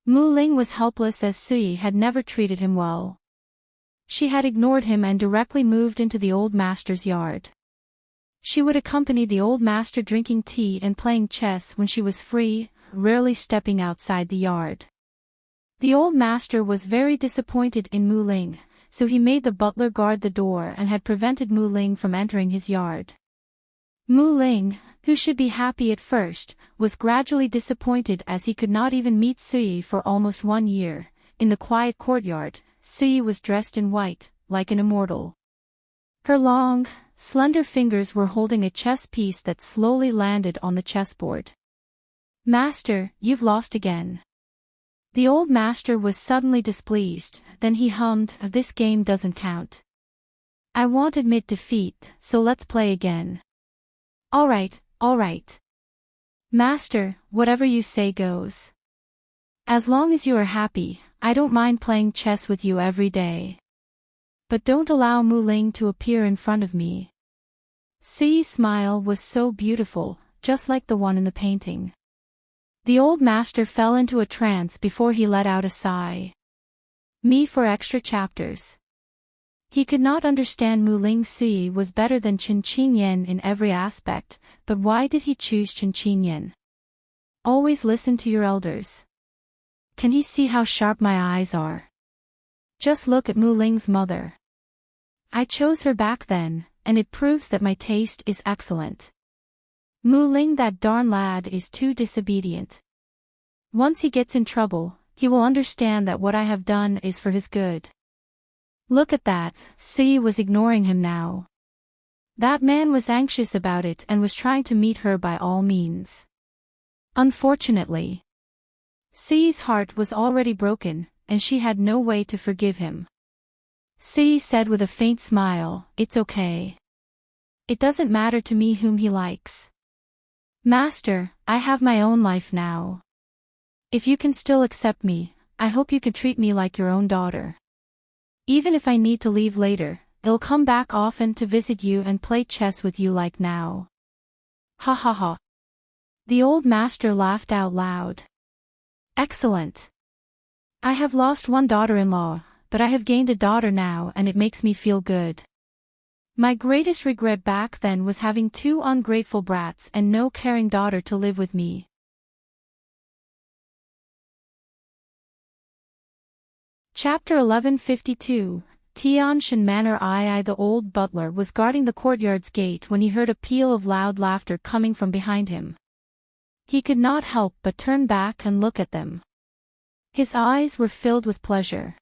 Mu Ling was helpless as Suyi had never treated him well. She had ignored him and directly moved into the old master's yard. She would accompany the old master drinking tea and playing chess when she was free, rarely stepping outside the yard. The old master was very disappointed in Mu Ling, so he made the butler guard the door and had prevented Mu Ling from entering his yard. Mu Ling, who should be happy at first, was gradually disappointed as he could not even meet Suyi for almost 1 year. In the quiet courtyard, Suyi was dressed in white, like an immortal. Her long, slender fingers were holding a chess piece that slowly landed on the chessboard. "Master, you've lost again." The old master was suddenly displeased, then he hummed, "This game doesn't count. I won't admit defeat, so let's play again." All right. Master, whatever you say goes. As long as you are happy, I don't mind playing chess with you every day. But don't allow Mu Ling to appear in front of me. Suyi's smile was so beautiful, just like the one in the painting. The old master fell into a trance before he let out a sigh. Me for extra chapters. He could not understand Mu Ling. Suyi was better than Qin Qingyan in every aspect, but why did he choose Qin Qingyan? Always listen to your elders. Can he see how sharp my eyes are? Just look at Mu Ling's mother. I chose her back then, and it proves that my taste is excellent. Mu Ling, that darn lad, is too disobedient. Once he gets in trouble, he will understand that what I have done is for his good. Look at that, Si was ignoring him now. That man was anxious about it and was trying to meet her by all means. Unfortunately, Si's heart was already broken, and she had no way to forgive him. Si said with a faint smile, "It's okay. It doesn't matter to me whom he likes. Master, I have my own life now. If you can still accept me, I hope you can treat me like your own daughter. Even if I need to leave later, I'll come back often to visit you and play chess with you like now." Ha ha ha. The old master laughed out loud. Excellent. I have lost one daughter-in-law, but I have gained a daughter now and it makes me feel good. My greatest regret back then was having two ungrateful brats and no caring daughter to live with me. Chapter 1152, Tianshan Manor. I, the old butler, was guarding the courtyard's gate when he heard a peal of loud laughter coming from behind him. He could not help but turn back and look at them. His eyes were filled with pleasure.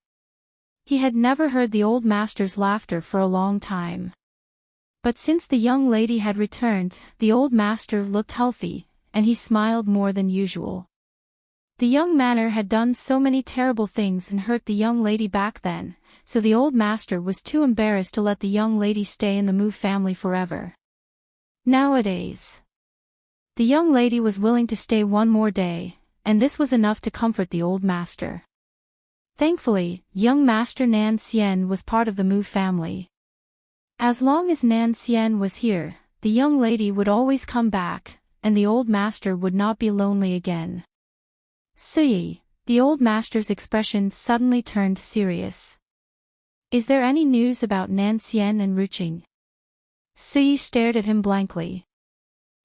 He had never heard the old master's laughter for a long time. But since the young lady had returned, the old master looked healthy, and he smiled more than usual. The young manor had done so many terrible things and hurt the young lady back then, so the old master was too embarrassed to let the young lady stay in the Mu family forever. Nowadays, the young lady was willing to stay one more day, and this was enough to comfort the old master. Thankfully, young Master Nan Xian was part of the Mu family. As long as Nan Xian was here, the young lady would always come back, and the old master would not be lonely again. Si, the old master's expression suddenly turned serious. Is there any news about Nan Xian enriching? Si stared at him blankly.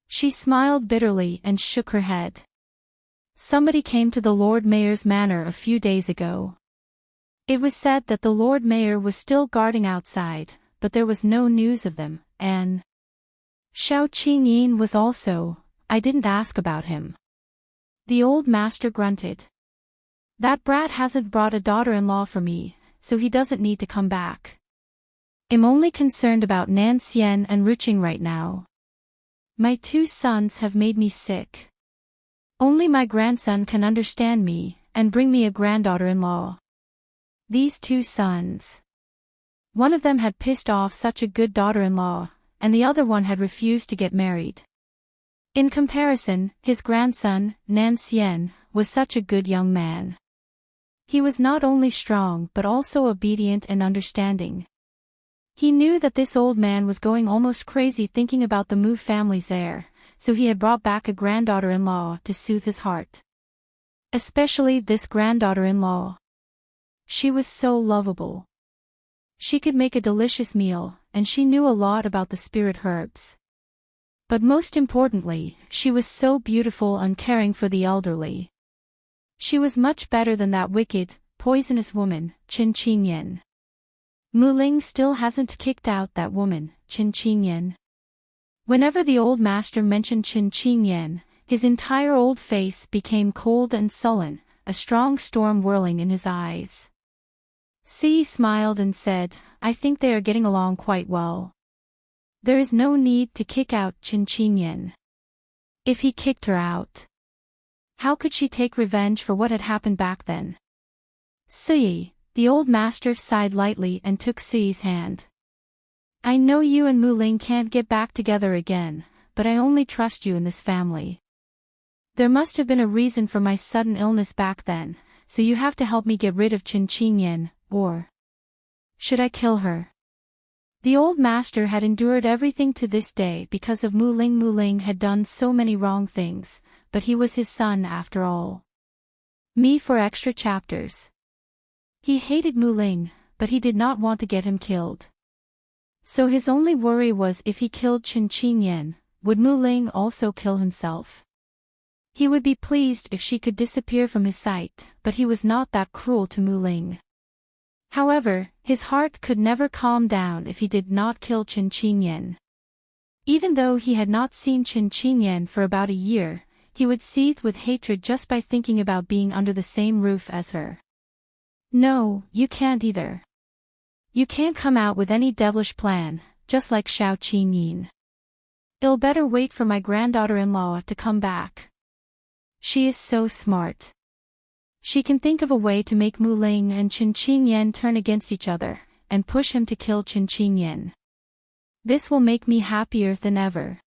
She smiled bitterly and shook her head. Somebody came to the Lord Mayor's manor a few days ago. It was said that the Lord Mayor was still guarding outside, but there was no news of them, and Xiao Qingyin was also. I didn't ask about him. The old master grunted. That brat hasn't brought a daughter-in-law for me, so he doesn't need to come back. I'm only concerned about Nan Xian enriching right now. My two sons have made me sick. Only my grandson can understand me, and bring me a granddaughter-in-law. These two sons. One of them had pissed off such a good daughter-in-law, and the other one had refused to get married. In comparison, his grandson, Nan Xian, was such a good young man. He was not only strong but also obedient and understanding. He knew that this old man was going almost crazy thinking about the Mu family's heir, so he had brought back a granddaughter-in-law to soothe his heart. Especially this granddaughter-in-law. She was so lovable. She could make a delicious meal, and she knew a lot about the spirit herbs. But most importantly, she was so beautiful and caring for the elderly. She was much better than that wicked, poisonous woman, Qin Qingyan. Mu Ling still hasn't kicked out that woman, Qin Qingyan. Whenever the old master mentioned Qin Qingyan, his entire old face became cold and sullen, a strong storm whirling in his eyes. Si smiled and said, I think they are getting along quite well. There is no need to kick out Qin Qingyan. If he kicked her out, how could she take revenge for what had happened back then? Si, the old master sighed lightly and took Si's hand. I know you and Mu Ling can't get back together again, but I only trust you in this family. There must have been a reason for my sudden illness back then, so you have to help me get rid of Qin Qingyan, or should I kill her? The old master had endured everything to this day because of Mu Ling. Mu Ling had done so many wrong things, but he was his son after all. Me for extra chapters. He hated Mu Ling, but he did not want to get him killed. So his only worry was if he killed Qin Qingyan, would Mu Ling also kill himself? He would be pleased if she could disappear from his sight, but he was not that cruel to Mu Ling. However, his heart could never calm down if he did not kill Chen Qingyan. Even though he had not seen Chen Qingyan for about a year, he would seethe with hatred just by thinking about being under the same roof as her. No, you can't either. You can't come out with any devilish plan, just like Xiao Qingyin. I'll better wait for my granddaughter-in-law to come back. She is so smart. She can think of a way to make Mu Ling and Chen Qingyan turn against each other, and push him to kill Chen Qingyan. This will make me happier than ever.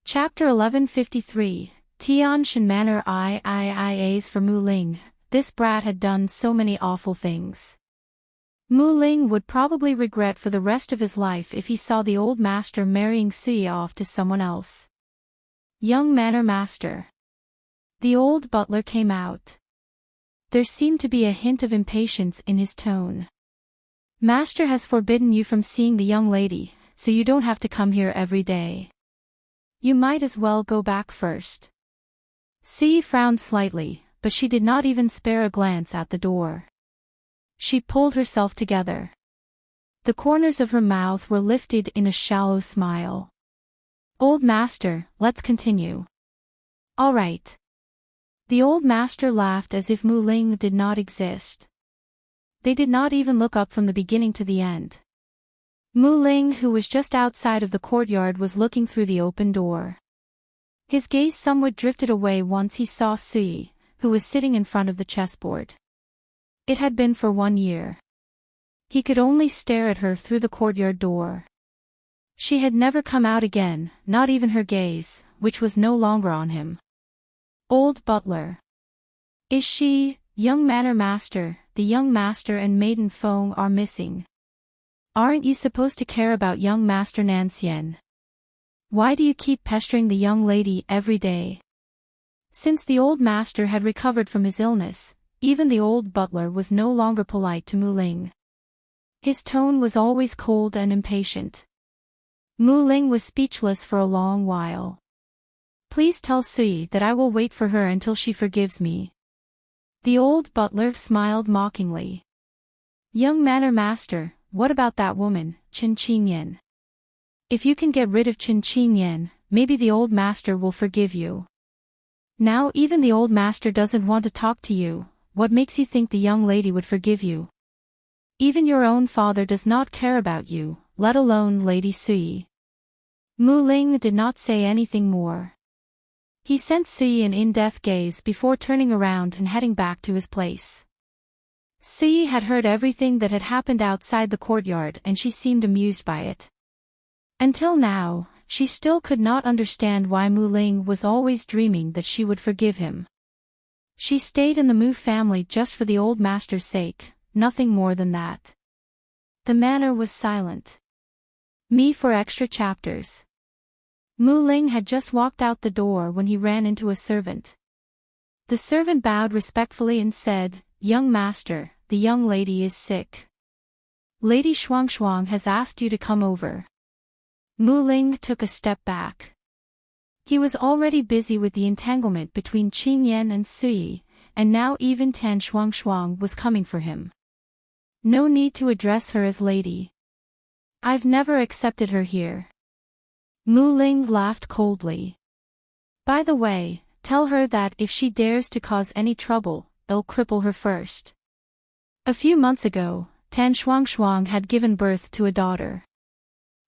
Chapter 1153, Tianshan Manor IIIAs for Mu Ling. This brat had done so many awful things. Mu Ling would probably regret for the rest of his life if he saw the old master marrying Sui off to someone else. Young manor master. The old butler came out. There seemed to be a hint of impatience in his tone. Master has forbidden you from seeing the young lady, so you don't have to come here every day. You might as well go back first. Sui frowned slightly, but she did not even spare a glance at the door. She pulled herself together. The corners of her mouth were lifted in a shallow smile. Old master, let's continue. All right. The old master laughed as if Mu Ling did not exist. They did not even look up from the beginning to the end. Mu Ling, who was just outside of the courtyard, was looking through the open door. His gaze somewhat drifted away once he saw Sui, who was sitting in front of the chessboard. It had been for 1 year. He could only stare at her through the courtyard door. She had never come out again, not even her gaze, which was no longer on him. Old butler. Is she, young manor master? The young master and maiden Feng are missing. Aren't you supposed to care about young master Nanxian? Why do you keep pestering the young lady every day? Since the old master had recovered from his illness, even the old butler was no longer polite to Mu Ling. His tone was always cold and impatient. Mu Ling was speechless for a long while. Please tell Sui that I will wait for her until she forgives me. The old butler smiled mockingly. Young manor master, what about that woman, Chen Qingyan? If you can get rid of Chen Qingyan, maybe the old master will forgive you. Now even the old master doesn't want to talk to you. What makes you think the young lady would forgive you? Even your own father does not care about you, let alone Lady Sui. Mu Ling did not say anything more. He sent Sui an in-depth gaze before turning around and heading back to his place. Sui had heard everything that had happened outside the courtyard and she seemed amused by it. Until now, she still could not understand why Mu Ling was always dreaming that she would forgive him. She stayed in the Mu family just for the old master's sake, nothing more than that. The manor was silent. Me for extra chapters. Mu Ling had just walked out the door when he ran into a servant. The servant bowed respectfully and said, Young master, the young lady is sick. Lady Shuangshuang has asked you to come over. Mu Ling took a step back. He was already busy with the entanglement between Qingyan and Sui, and now even Tan Shuangshuang was coming for him. No need to address her as lady. I've never accepted her here. Mu Ling laughed coldly. By the way, tell her that if she dares to cause any trouble, I'll cripple her first. A few months ago, Tan Shuangshuang had given birth to a daughter.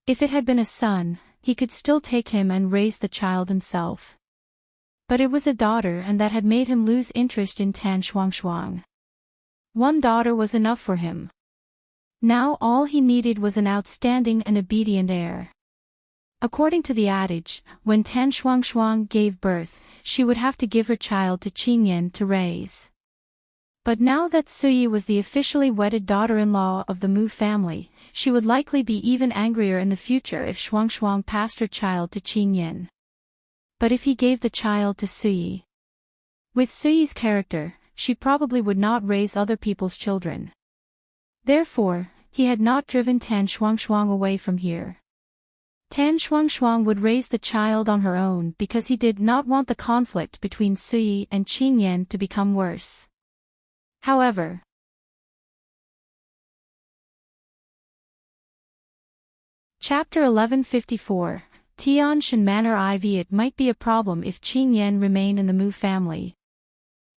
If it had been a son, he could still take him and raise the child himself. But it was a daughter, and that had made him lose interest in Tan Shuangshuang. One daughter was enough for him. Now all he needed was an outstanding and obedient heir. According to the adage, when Tan Shuangshuang gave birth, she would have to give her child to Qingyan to raise. But now that Sui was the officially wedded daughter-in-law of the Mu family, she would likely be even angrier in the future if Shuangshuang passed her child to Qingyan. But if he gave the child to Sui? With Sui's character, she probably would not raise other people's children. Therefore, he had not driven Tan Shuangshuang away from here. Tan Shuangshuang would raise the child on her own because he did not want the conflict between Suyi and Qingyan to become worse. However, Chapter 1154, Tianshan Manor IV. It might be a problem if Qingyan remained in the Mu family.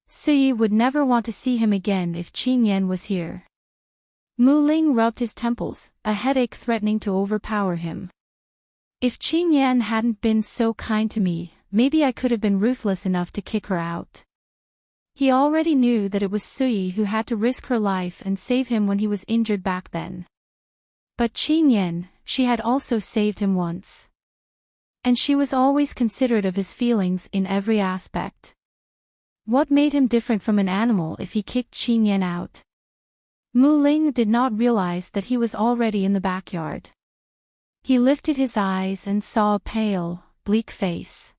Suyi would never want to see him again if Qingyan was here. Mu Ling rubbed his temples, a headache threatening to overpower him. If Qingyan hadn't been so kind to me, maybe I could have been ruthless enough to kick her out. He already knew that it was Suyi who had to risk her life and save him when he was injured back then. But Qingyan, she had also saved him once. And she was always considerate of his feelings in every aspect. What made him different from an animal if he kicked Qingyan out? Mu Ling did not realize that he was already in the backyard. He lifted his eyes and saw a pale, bleak face.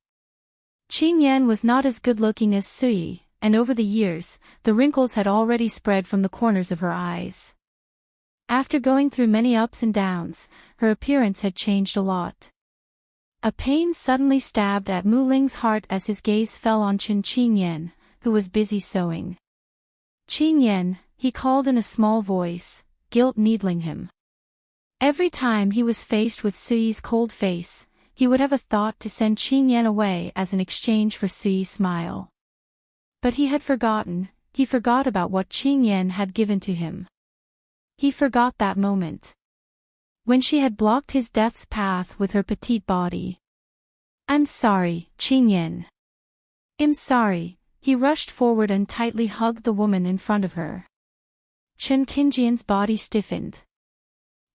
Qingyan was not as good-looking as Suyi, and over the years, the wrinkles had already spread from the corners of her eyes. After going through many ups and downs, her appearance had changed a lot. A pain suddenly stabbed at Mu Ling's heart as his gaze fell on Qingyan, who was busy sewing. Qingyan, he called in a small voice, guilt needling him. Every time he was faced with Suyi's cold face, he would have a thought to send Qingyan away as an exchange for Suyi's smile. But he forgot about what Qingyan had given to him. He forgot that moment. When she had blocked his death's path with her petite body. "I'm sorry, Qingyan. I'm sorry." He rushed forward and tightly hugged the woman in front of her. Qingyan's body stiffened.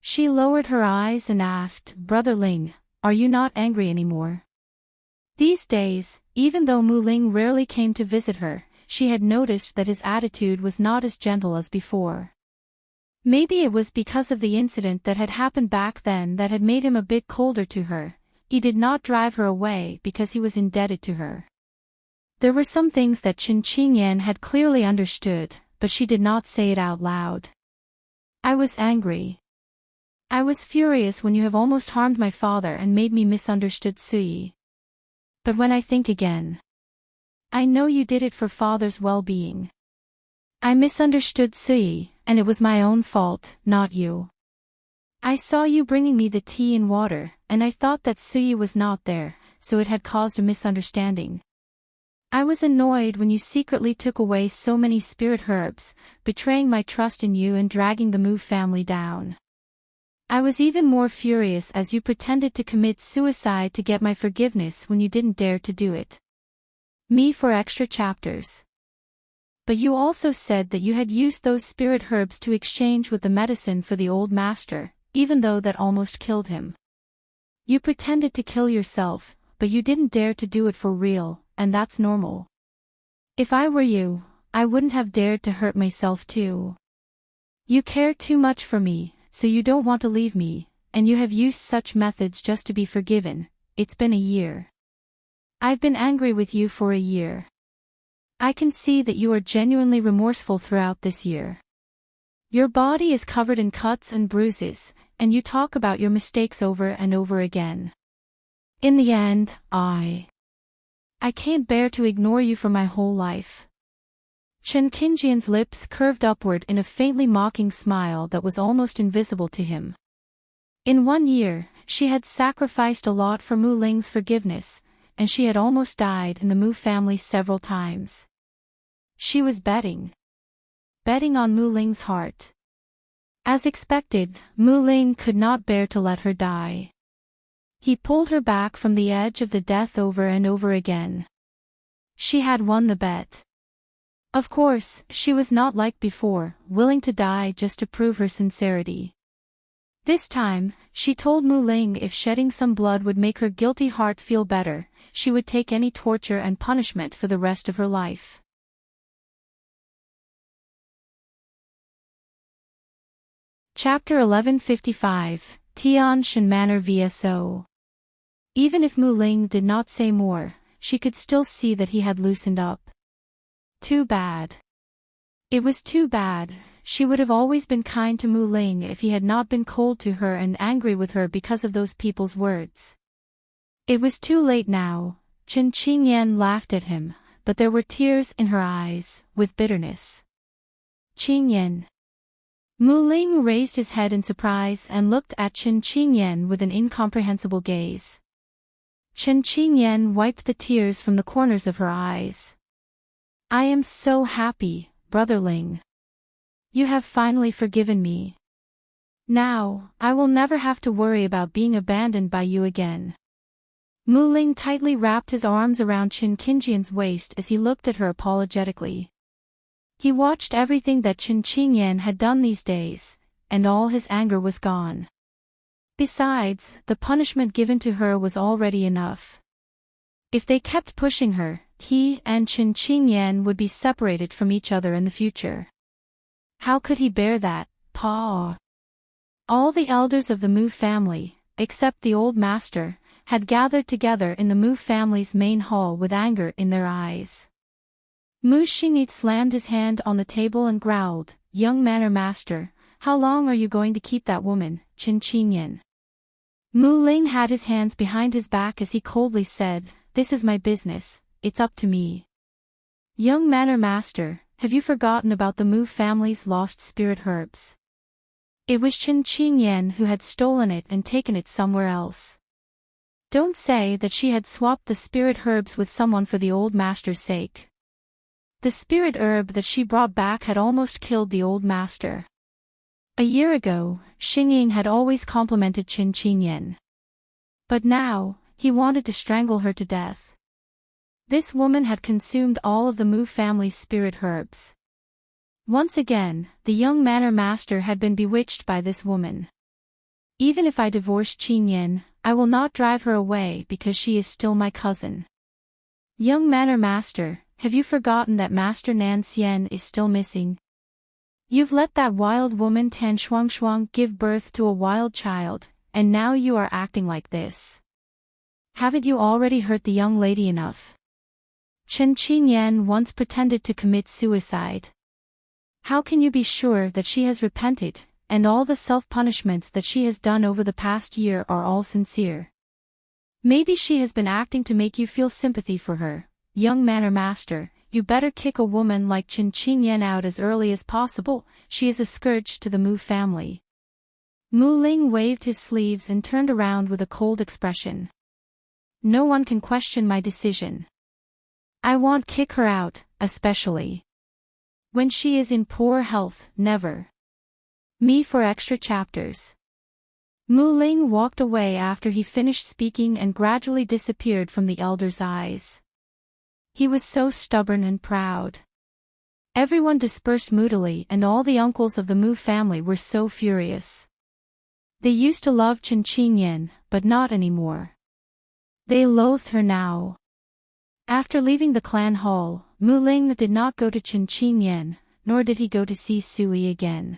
She lowered her eyes and asked, "Brother Ling, are you not angry anymore?" These days, even though Mu Ling rarely came to visit her, she had noticed that his attitude was not as gentle as before. Maybe it was because of the incident that had happened back then that had made him a bit colder to her. He did not drive her away because he was indebted to her. There were some things that Qingyan had clearly understood, but she did not say it out loud. "I was angry. I was furious when you have almost harmed my father and made me misunderstood Suyi. But when I think again, I know you did it for father's well-being. I misunderstood Suyi, and it was my own fault, not you. I saw you bringing me the tea and water, and I thought that Suyi was not there, so it had caused a misunderstanding. I was annoyed when you secretly took away so many spirit herbs, betraying my trust in you and dragging the Mu family down. I was even more furious as you pretended to commit suicide to get my forgiveness when you didn't dare to do it. Me for extra chapters. But you also said that you had used those spirit herbs to exchange with the medicine for the old master, even though that almost killed him. You pretended to kill yourself, but you didn't dare to do it for real, and that's normal. If I were you, I wouldn't have dared to hurt myself too. You care too much for me, so you don't want to leave me, and you have used such methods just to be forgiven. It's been a year. I've been angry with you for a year. I can see that you are genuinely remorseful throughout this year. Your body is covered in cuts and bruises, and you talk about your mistakes over and over again. In the end, I can't bear to ignore you for my whole life." Qingyan's lips curved upward in a faintly mocking smile that was almost invisible to him. In 1 year, she had sacrificed a lot for Mu Ling's forgiveness, and she had almost died in the Mu family several times. She was betting on Mu Ling's heart. As expected, Mu Ling could not bear to let her die. He pulled her back from the edge of the death over and over again. She had won the bet. Of course, she was not like before, willing to die just to prove her sincerity. This time, she told Mu Ling if shedding some blood would make her guilty heart feel better, she would take any torture and punishment for the rest of her life. Chapter 1155, Tianshan Manor VSO. Even if Mu Ling did not say more, she could still see that he had loosened up. Too bad. It was too bad. she would have always been kind to Mu Ling if he had not been cold to her and angry with her because of those people's words. It was too late now. Chen Qingyan laughed at him, but there were tears in her eyes, with bitterness. Qingyan. Mu Ling raised his head in surprise and looked at Chen Qingyan with an incomprehensible gaze. Chen Qingyan wiped the tears from the corners of her eyes. I am so happy, Brother Ling. You have finally forgiven me. Now, I will never have to worry about being abandoned by you again. Mu Ling tightly wrapped his arms around Chen Qingyan's waist as he looked at her apologetically. He watched everything that Chen Qingyan had done these days, and all his anger was gone. Besides, the punishment given to her was already enough. If they kept pushing her, he and Chen Qingyan would be separated from each other in the future. How could he bear that, Pa? All the elders of the Mu family, except the old master, had gathered together in the Mu family's main hall with anger in their eyes. Mu Xingyi slammed his hand on the table and growled, Young manor master, how long are you going to keep that woman, Chen Qingyan? Mu Ling had his hands behind his back as he coldly said, This is my business, it's up to me. Young manor master, have you forgotten about the Mu family's lost spirit herbs? It was Chen Qingyan who had stolen it and taken it somewhere else. Don't say that she had swapped the spirit herbs with someone for the old master's sake. The spirit herb that she brought back had almost killed the old master. A year ago, Xingying had always complimented Chen Qingyan. But now, he wanted to strangle her to death. This woman had consumed all of the Mu family's spirit herbs. Once again, the young manor master had been bewitched by this woman. Even if I divorce Qingyan, I will not drive her away because she is still my cousin. Young manor master, have you forgotten that Master Nan Xian is still missing? You've let that wild woman Tan Shuangshuang give birth to a wild child, and now you are acting like this. Haven't you already hurt the young lady enough? Chen Qingyan once pretended to commit suicide. How can you be sure that she has repented, and all the self-punishments that she has done over the past year are all sincere? Maybe she has been acting to make you feel sympathy for her. Young manor master, you better kick a woman like Chen Qingyan out as early as possible, she is a scourge to the Mu family. Mu Ling waved his sleeves and turned around with a cold expression. No one can question my decision. I won't kick her out, especially when she is in poor health, never. Me for extra chapters. Mu Ling walked away after he finished speaking and gradually disappeared from the elder's eyes. He was so stubborn and proud. Everyone dispersed moodily and all the uncles of the Mu family were so furious. They used to love Chen Qingyan, but not anymore. They loathed her now. After leaving the clan hall, Mu Ling did not go to Chen Qingyan, nor did he go to see Sui again.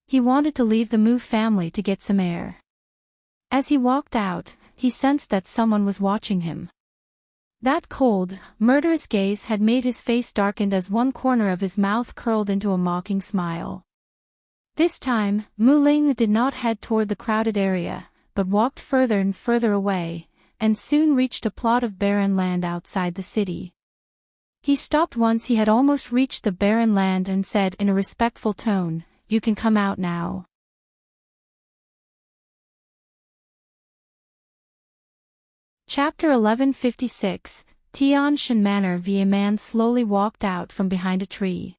He wanted to leave the Mu family to get some air. As he walked out, he sensed that someone was watching him. That cold, murderous gaze had made his face darkened as one corner of his mouth curled into a mocking smile. This time, Mu Ling did not head toward the crowded area, but walked further and further away, and soon reached a plot of barren land outside the city. He stopped once he had almost reached the barren land and said in a respectful tone, You can come out now. Chapter 1156, Tianshan Manor. A man slowly walked out from behind a tree.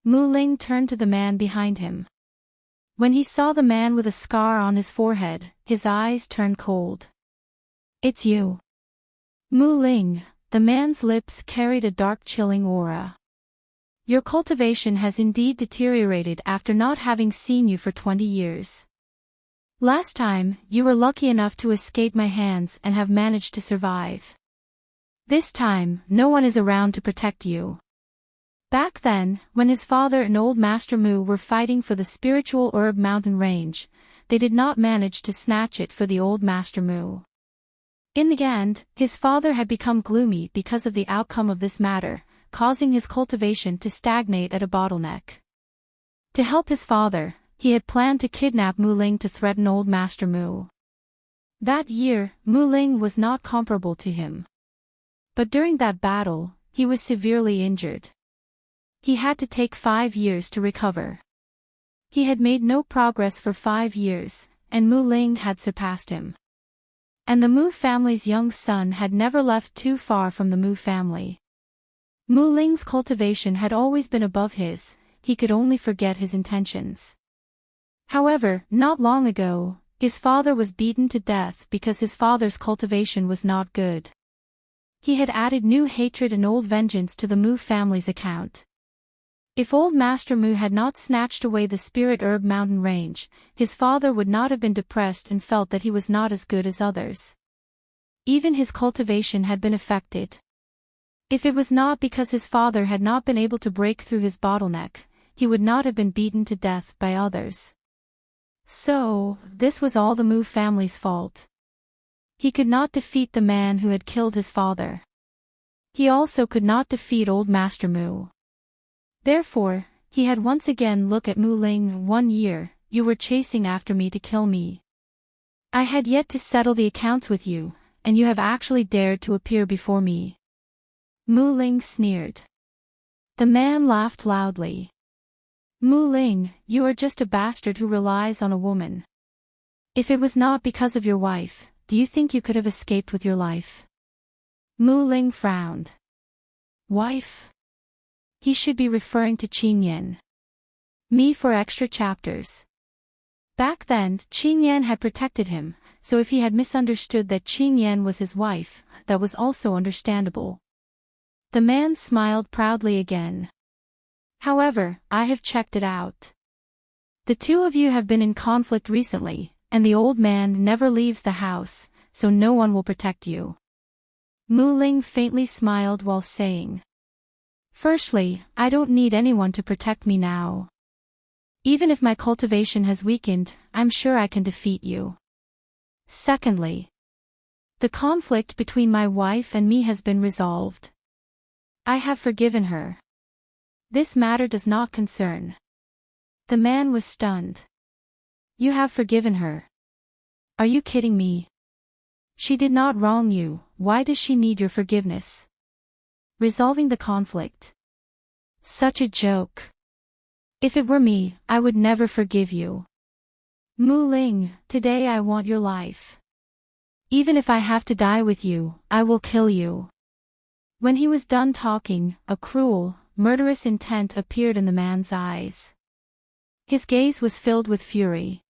Mu Ling turned to the man behind him. When he saw the man with a scar on his forehead, his eyes turned cold. It's you. Mu Ling, the man's lips carried a dark chilling aura. Your cultivation has indeed deteriorated after not having seen you for 20 years. Last time, you were lucky enough to escape my hands and have managed to survive. This time, no one is around to protect you. Back then, when his father and old Master Mu were fighting for the spiritual herb mountain range, they did not manage to snatch it for the old Master Mu. In the end, his father had become gloomy because of the outcome of this matter, causing his cultivation to stagnate at a bottleneck. To help his father, he had planned to kidnap Mu Ling to threaten old Master Mu. That year, Mu Ling was not comparable to him. But during that battle, he was severely injured. He had to take 5 years to recover. He had made no progress for 5 years, and Mu Ling had surpassed him. And the Mu family's young son had never left too far from the Mu family. Mu Ling's cultivation had always been above his, he could only forget his intentions. However, not long ago, his father was beaten to death because his father's cultivation was not good. He had added new hatred and old vengeance to the Mu family's account. If old Master Mu had not snatched away the Spirit Herb mountain range, his father would not have been depressed and felt that he was not as good as others. Even his cultivation had been affected. If it was not because his father had not been able to break through his bottleneck, he would not have been beaten to death by others. So, this was all the Mu family's fault. He could not defeat the man who had killed his father. He also could not defeat old Master Mu. Therefore, he had once again looked at Mu Ling. 1 year, you were chasing after me to kill me. I had yet to settle the accounts with you, and you have actually dared to appear before me. Mu Ling sneered. The man laughed loudly. Mu Ling, you are just a bastard who relies on a woman. If it was not because of your wife, do you think you could have escaped with your life? Mu Ling frowned. Wife? He should be referring to Qin Yan. Me for extra chapters. Back then, Qin Yan had protected him, so if he had misunderstood that Qin Yan was his wife, that was also understandable. The man smiled proudly again. However, I have checked it out. The two of you have been in conflict recently, and the old man never leaves the house, so no one will protect you. Mu Ling faintly smiled while saying, Firstly, I don't need anyone to protect me now. Even if my cultivation has weakened, I'm sure I can defeat you. Secondly, the conflict between my wife and me has been resolved. I have forgiven her. This matter does not concern. The man was stunned. You have forgiven her. Are you kidding me? She did not wrong you, why does she need your forgiveness? Resolving the conflict. Such a joke. If it were me, I would never forgive you. Mu Ling, today I want your life. Even if I have to die with you, I will kill you. When he was done talking, a cruel, murderous intent appeared in the man's eyes. His gaze was filled with fury.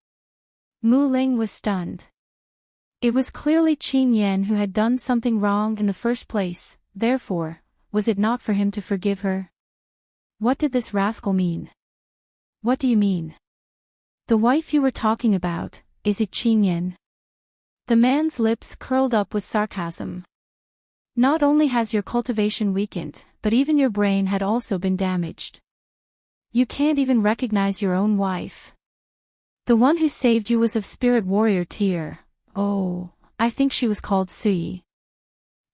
Mu Ling was stunned. It was clearly Qin Yan who had done something wrong in the first place, therefore, was it not for him to forgive her? What did this rascal mean? What do you mean? The wife you were talking about, is it Qin Yan? The man's lips curled up with sarcasm. Not only has your cultivation weakened, but even your brain had also been damaged. You can't even recognize your own wife. The one who saved you was of Spirit Warrior tier. Oh, I think she was called Sui.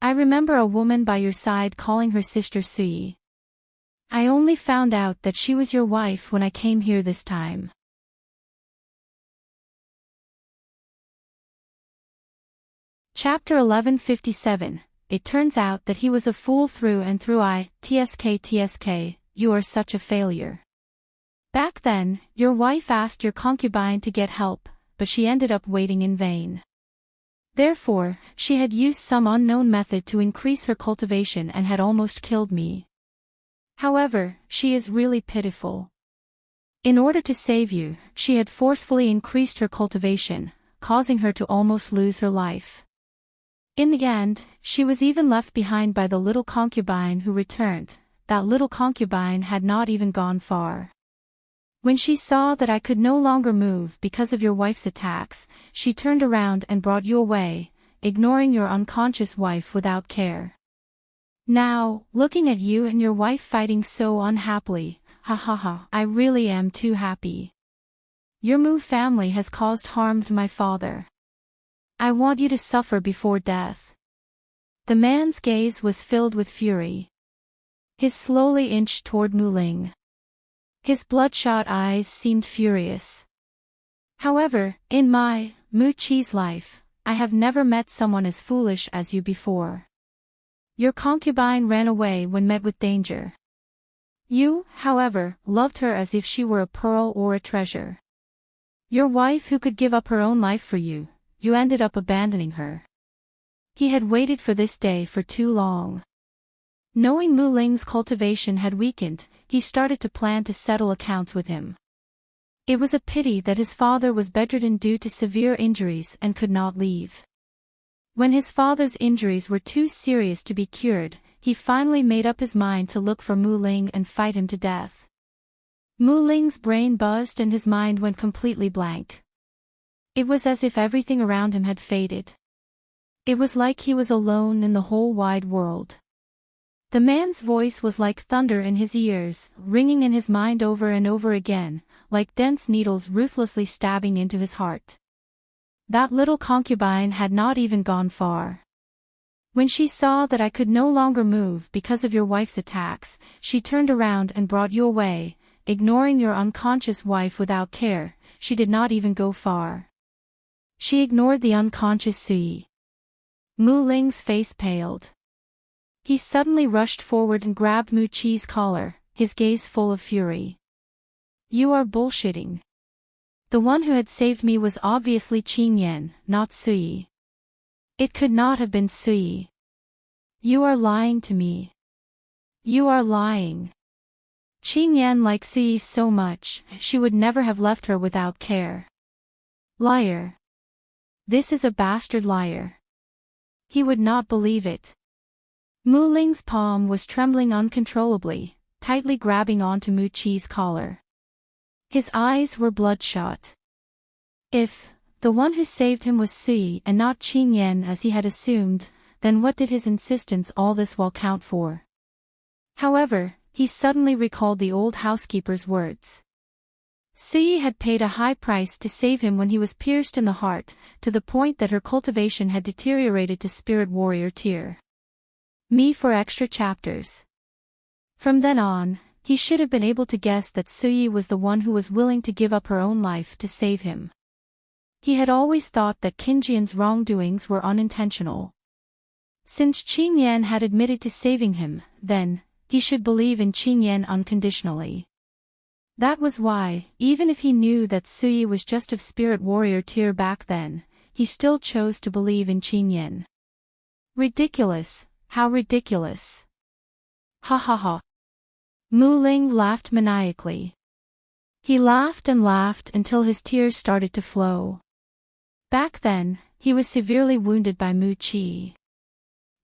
I remember a woman by your side calling her sister Sui. I only found out that she was your wife when I came here this time. Chapter 1157. It turns out that he was a fool through and through. TSK, you are such a failure. Back then, your wife asked your concubine to get help, but she ended up waiting in vain. Therefore, she had used some unknown method to increase her cultivation and had almost killed me. However, she is really pitiful. In order to save you, she had forcefully increased her cultivation, causing her to almost lose her life. In the end, she was even left behind by the little concubine who returned. That little concubine had not even gone far. When she saw that I could no longer move because of your wife's attacks, she turned around and brought you away, ignoring your unconscious wife without care. Now, looking at you and your wife fighting so unhappily, I really am too happy. Your Mu family has caused harm to my father. I want you to suffer before death. The man's gaze was filled with fury. He slowly inched toward Mu Ling. His bloodshot eyes seemed furious. However, in my, Mu Chi's life, I have never met someone as foolish as you before. Your concubine ran away when met with danger. You, however, loved her as if she were a pearl or a treasure. Your wife who could give up her own life for you, you ended up abandoning her. He had waited for this day for too long. Knowing Mu Ling's cultivation had weakened, he started to plan to settle accounts with him. It was a pity that his father was bedridden due to severe injuries and could not leave. When his father's injuries were too serious to be cured, he finally made up his mind to look for Mu Ling and fight him to death. Mu Ling's brain buzzed and his mind went completely blank. It was as if everything around him had faded. It was like he was alone in the whole wide world. The man's voice was like thunder in his ears, ringing in his mind over and over again, like dense needles ruthlessly stabbing into his heart. That little concubine had not even gone far. When she saw that I could no longer move because of your wife's attacks, she turned around and brought you away, ignoring your unconscious wife without care. She did not even go far. She ignored the unconscious Sui. Mu Ling's face paled. He suddenly rushed forward and grabbed Mu Chi's collar, his gaze full of fury. You are bullshitting. The one who had saved me was obviously Qing Yan, not Sui. It could not have been Sui. You are lying to me. You are lying. Qing Yan liked Sui so much, she would never have left her without care. Liar. This is a bastard liar. He would not believe it. Mu Ling's palm was trembling uncontrollably, tightly grabbing onto Mu Chi's collar. His eyes were bloodshot. If the one who saved him was Sui and not Qing Yan as he had assumed, then what did his insistence all this while count for? However, he suddenly recalled the old housekeeper's words. Sui had paid a high price to save him when he was pierced in the heart, to the point that her cultivation had deteriorated to spirit warrior tier. Me for extra chapters. From then on, he should have been able to guess that Sui was the one who was willing to give up her own life to save him. He had always thought that Qingjian's wrongdoings were unintentional. Since Qing Yan had admitted to saving him, then, he should believe in Qing Yan unconditionally. That was why, even if he knew that Sui was just of spirit warrior tier back then, he still chose to believe in Qing Yan. Ridiculous. How ridiculous. Ha ha ha. Mu Ling laughed maniacally. He laughed and laughed until his tears started to flow. Back then, he was severely wounded by Mu Chi.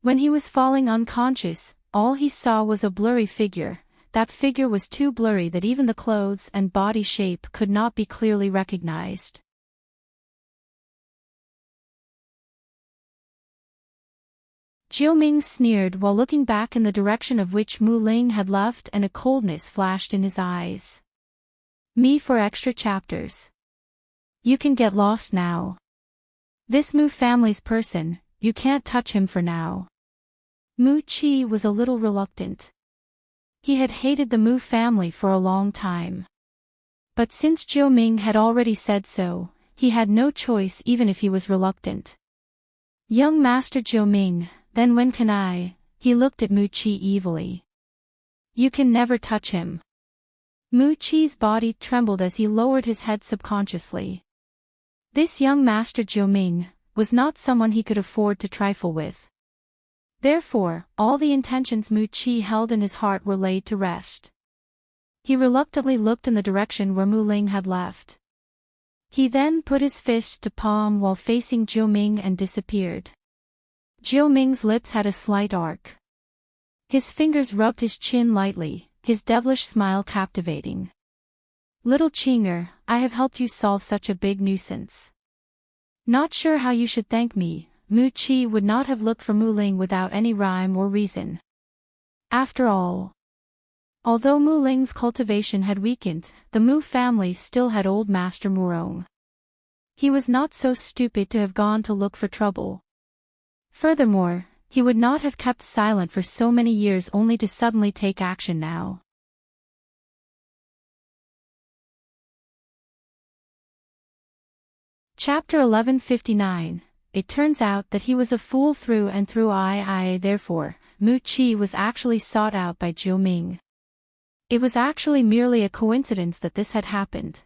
When he was falling unconscious, all he saw was a blurry figure. That figure was too blurry that even the clothes and body shape could not be clearly recognized. Jiuming sneered while looking back in the direction of which Mu Ling had left, and a coldness flashed in his eyes. Me for extra chapters. You can get lost now. This Mu family's person, you can't touch him for now. Mu Chi was a little reluctant. He had hated the Mu family for a long time. But since Jiuming had already said so, he had no choice even if he was reluctant. Young Master Jiuming, then when can I? He looked at Mu Chi evilly. You can never touch him. Mu Chi's body trembled as he lowered his head subconsciously. This young Master Jiuming was not someone he could afford to trifle with. Therefore, all the intentions Mu Chi held in his heart were laid to rest. He reluctantly looked in the direction where Mu Ling had left. He then put his fist to palm while facing Jiuming and disappeared. Jiuming's lips had a slight arc. His fingers rubbed his chin lightly, his devilish smile captivating. Little Qinger, I have helped you solve such a big nuisance. Not sure how you should thank me. Mu Chi would not have looked for Mu Ling without any rhyme or reason. After all, although Mu Ling's cultivation had weakened, the Mu family still had old Master Murong. He was not so stupid to have gone to look for trouble. Furthermore, he would not have kept silent for so many years only to suddenly take action now. Chapter 1159. It turns out that he was a fool through and through. Therefore, Mu Qi was actually sought out by Jiu Ming. It was actually merely a coincidence that this had happened.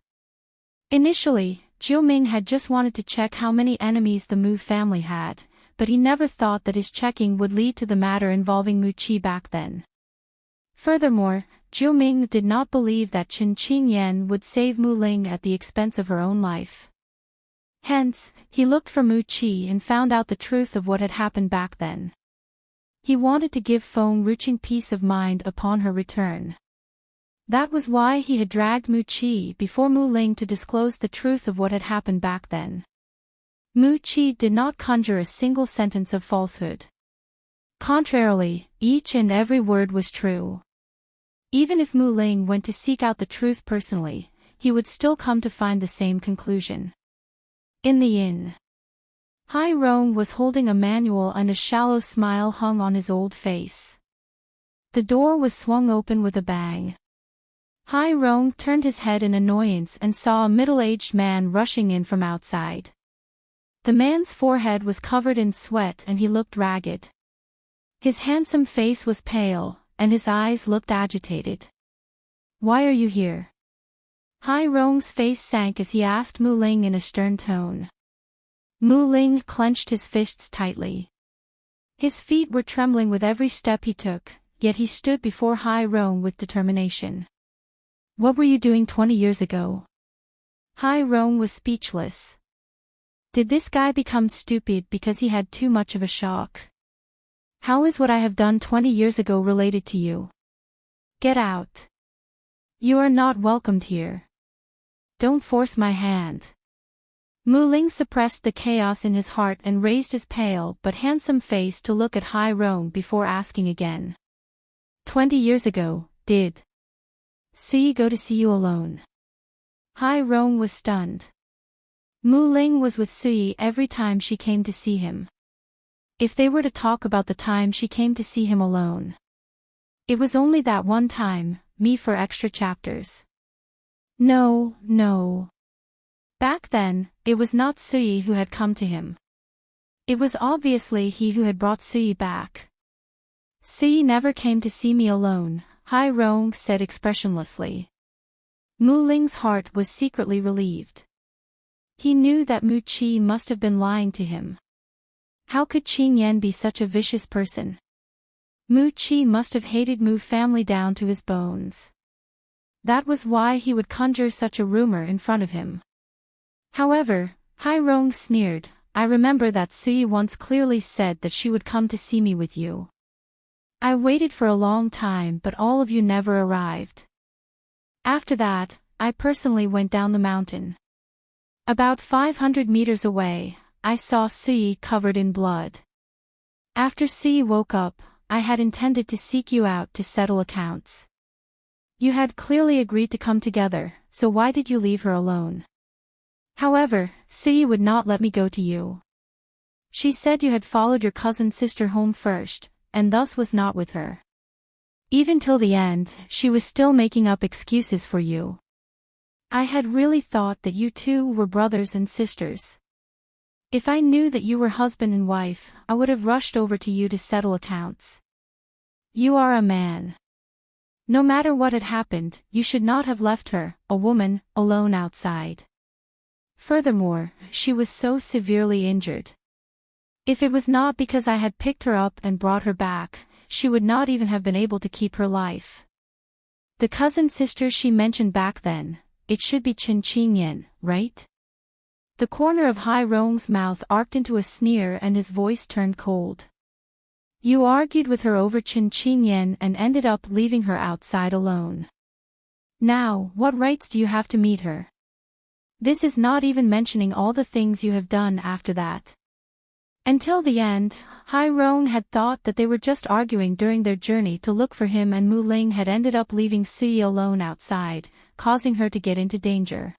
Initially, Jiu Ming had just wanted to check how many enemies the Mu family had, but he never thought that his checking would lead to the matter involving Mu Qi back then. Furthermore, Jiu Ming did not believe that Qin Qingyan would save Mu Ling at the expense of her own life. Hence, he looked for Mu Qi and found out the truth of what had happened back then. He wanted to give Feng Ruqing peace of mind upon her return. That was why he had dragged Mu Qi before Mu Ling to disclose the truth of what had happened back then. Mu Qi did not conjure a single sentence of falsehood. Contrarily, each and every word was true. Even if Mu Ling went to seek out the truth personally, he would still come to find the same conclusion. In the inn, Hai Rong was holding a manual and a shallow smile hung on his old face. The door was swung open with a bang. Hai Rong turned his head in annoyance and saw a middle-aged man rushing in from outside. The man's forehead was covered in sweat and he looked ragged. His handsome face was pale, and his eyes looked agitated. "Why are you here?" Hai Rong's face sank as he asked Mu Ling in a stern tone. Mu Ling clenched his fists tightly. His feet were trembling with every step he took, yet he stood before Hai Rong with determination. "What were you doing 20 years ago?" Hai Rong was speechless. Did this guy become stupid because he had too much of a shock? How is what I have done 20 years ago related to you? Get out. You are not welcomed here. Don't force my hand. Mu Ling suppressed the chaos in his heart and raised his pale but handsome face to look at Hai Rong before asking again. 20 years ago, did Sui go to see you alone? Hai Rong was stunned. Mu Ling was with Sui every time she came to see him. If they were to talk about the time she came to see him alone. It was only that one time, me for extra chapters. No. Back then, it was not Sui who had come to him. It was obviously he who had brought Sui back. Sui never came to see me alone, Hai Rong said expressionlessly. Mu Ling's heart was secretly relieved. He knew that Mu Qi must have been lying to him. How could Qing Yan be such a vicious person? Mu Qi must have hated Mu family down to his bones. That was why he would conjure such a rumor in front of him. However, Hai Rong sneered, I remember that Sui once clearly said that she would come to see me with you. I waited for a long time but all of you never arrived. After that, I personally went down the mountain. About 500 meters away, I saw Sui covered in blood. After Sui woke up, I had intended to seek you out to settle accounts. You had clearly agreed to come together, so why did you leave her alone? However, Sui would not let me go to you. She said you had followed your cousin's sister home first, and thus was not with her. Even till the end, she was still making up excuses for you. I had really thought that you two were brothers and sisters. If I knew that you were husband and wife, I would have rushed over to you to settle accounts. You are a man. No matter what had happened, you should not have left her, a woman, alone outside. Furthermore, she was so severely injured. If it was not because I had picked her up and brought her back, she would not even have been able to keep her life. The cousin sister she mentioned back then, it should be Qin Qingyan, right? The corner of Hai Rong's mouth arced into a sneer and his voice turned cold. You argued with her over Qin Qingyan and ended up leaving her outside alone. Now, what rights do you have to meet her? This is not even mentioning all the things you have done after that. Until the end, Hai Rong had thought that they were just arguing during their journey to look for him and Mu Ling had ended up leaving Sui alone outside, causing her to get into danger.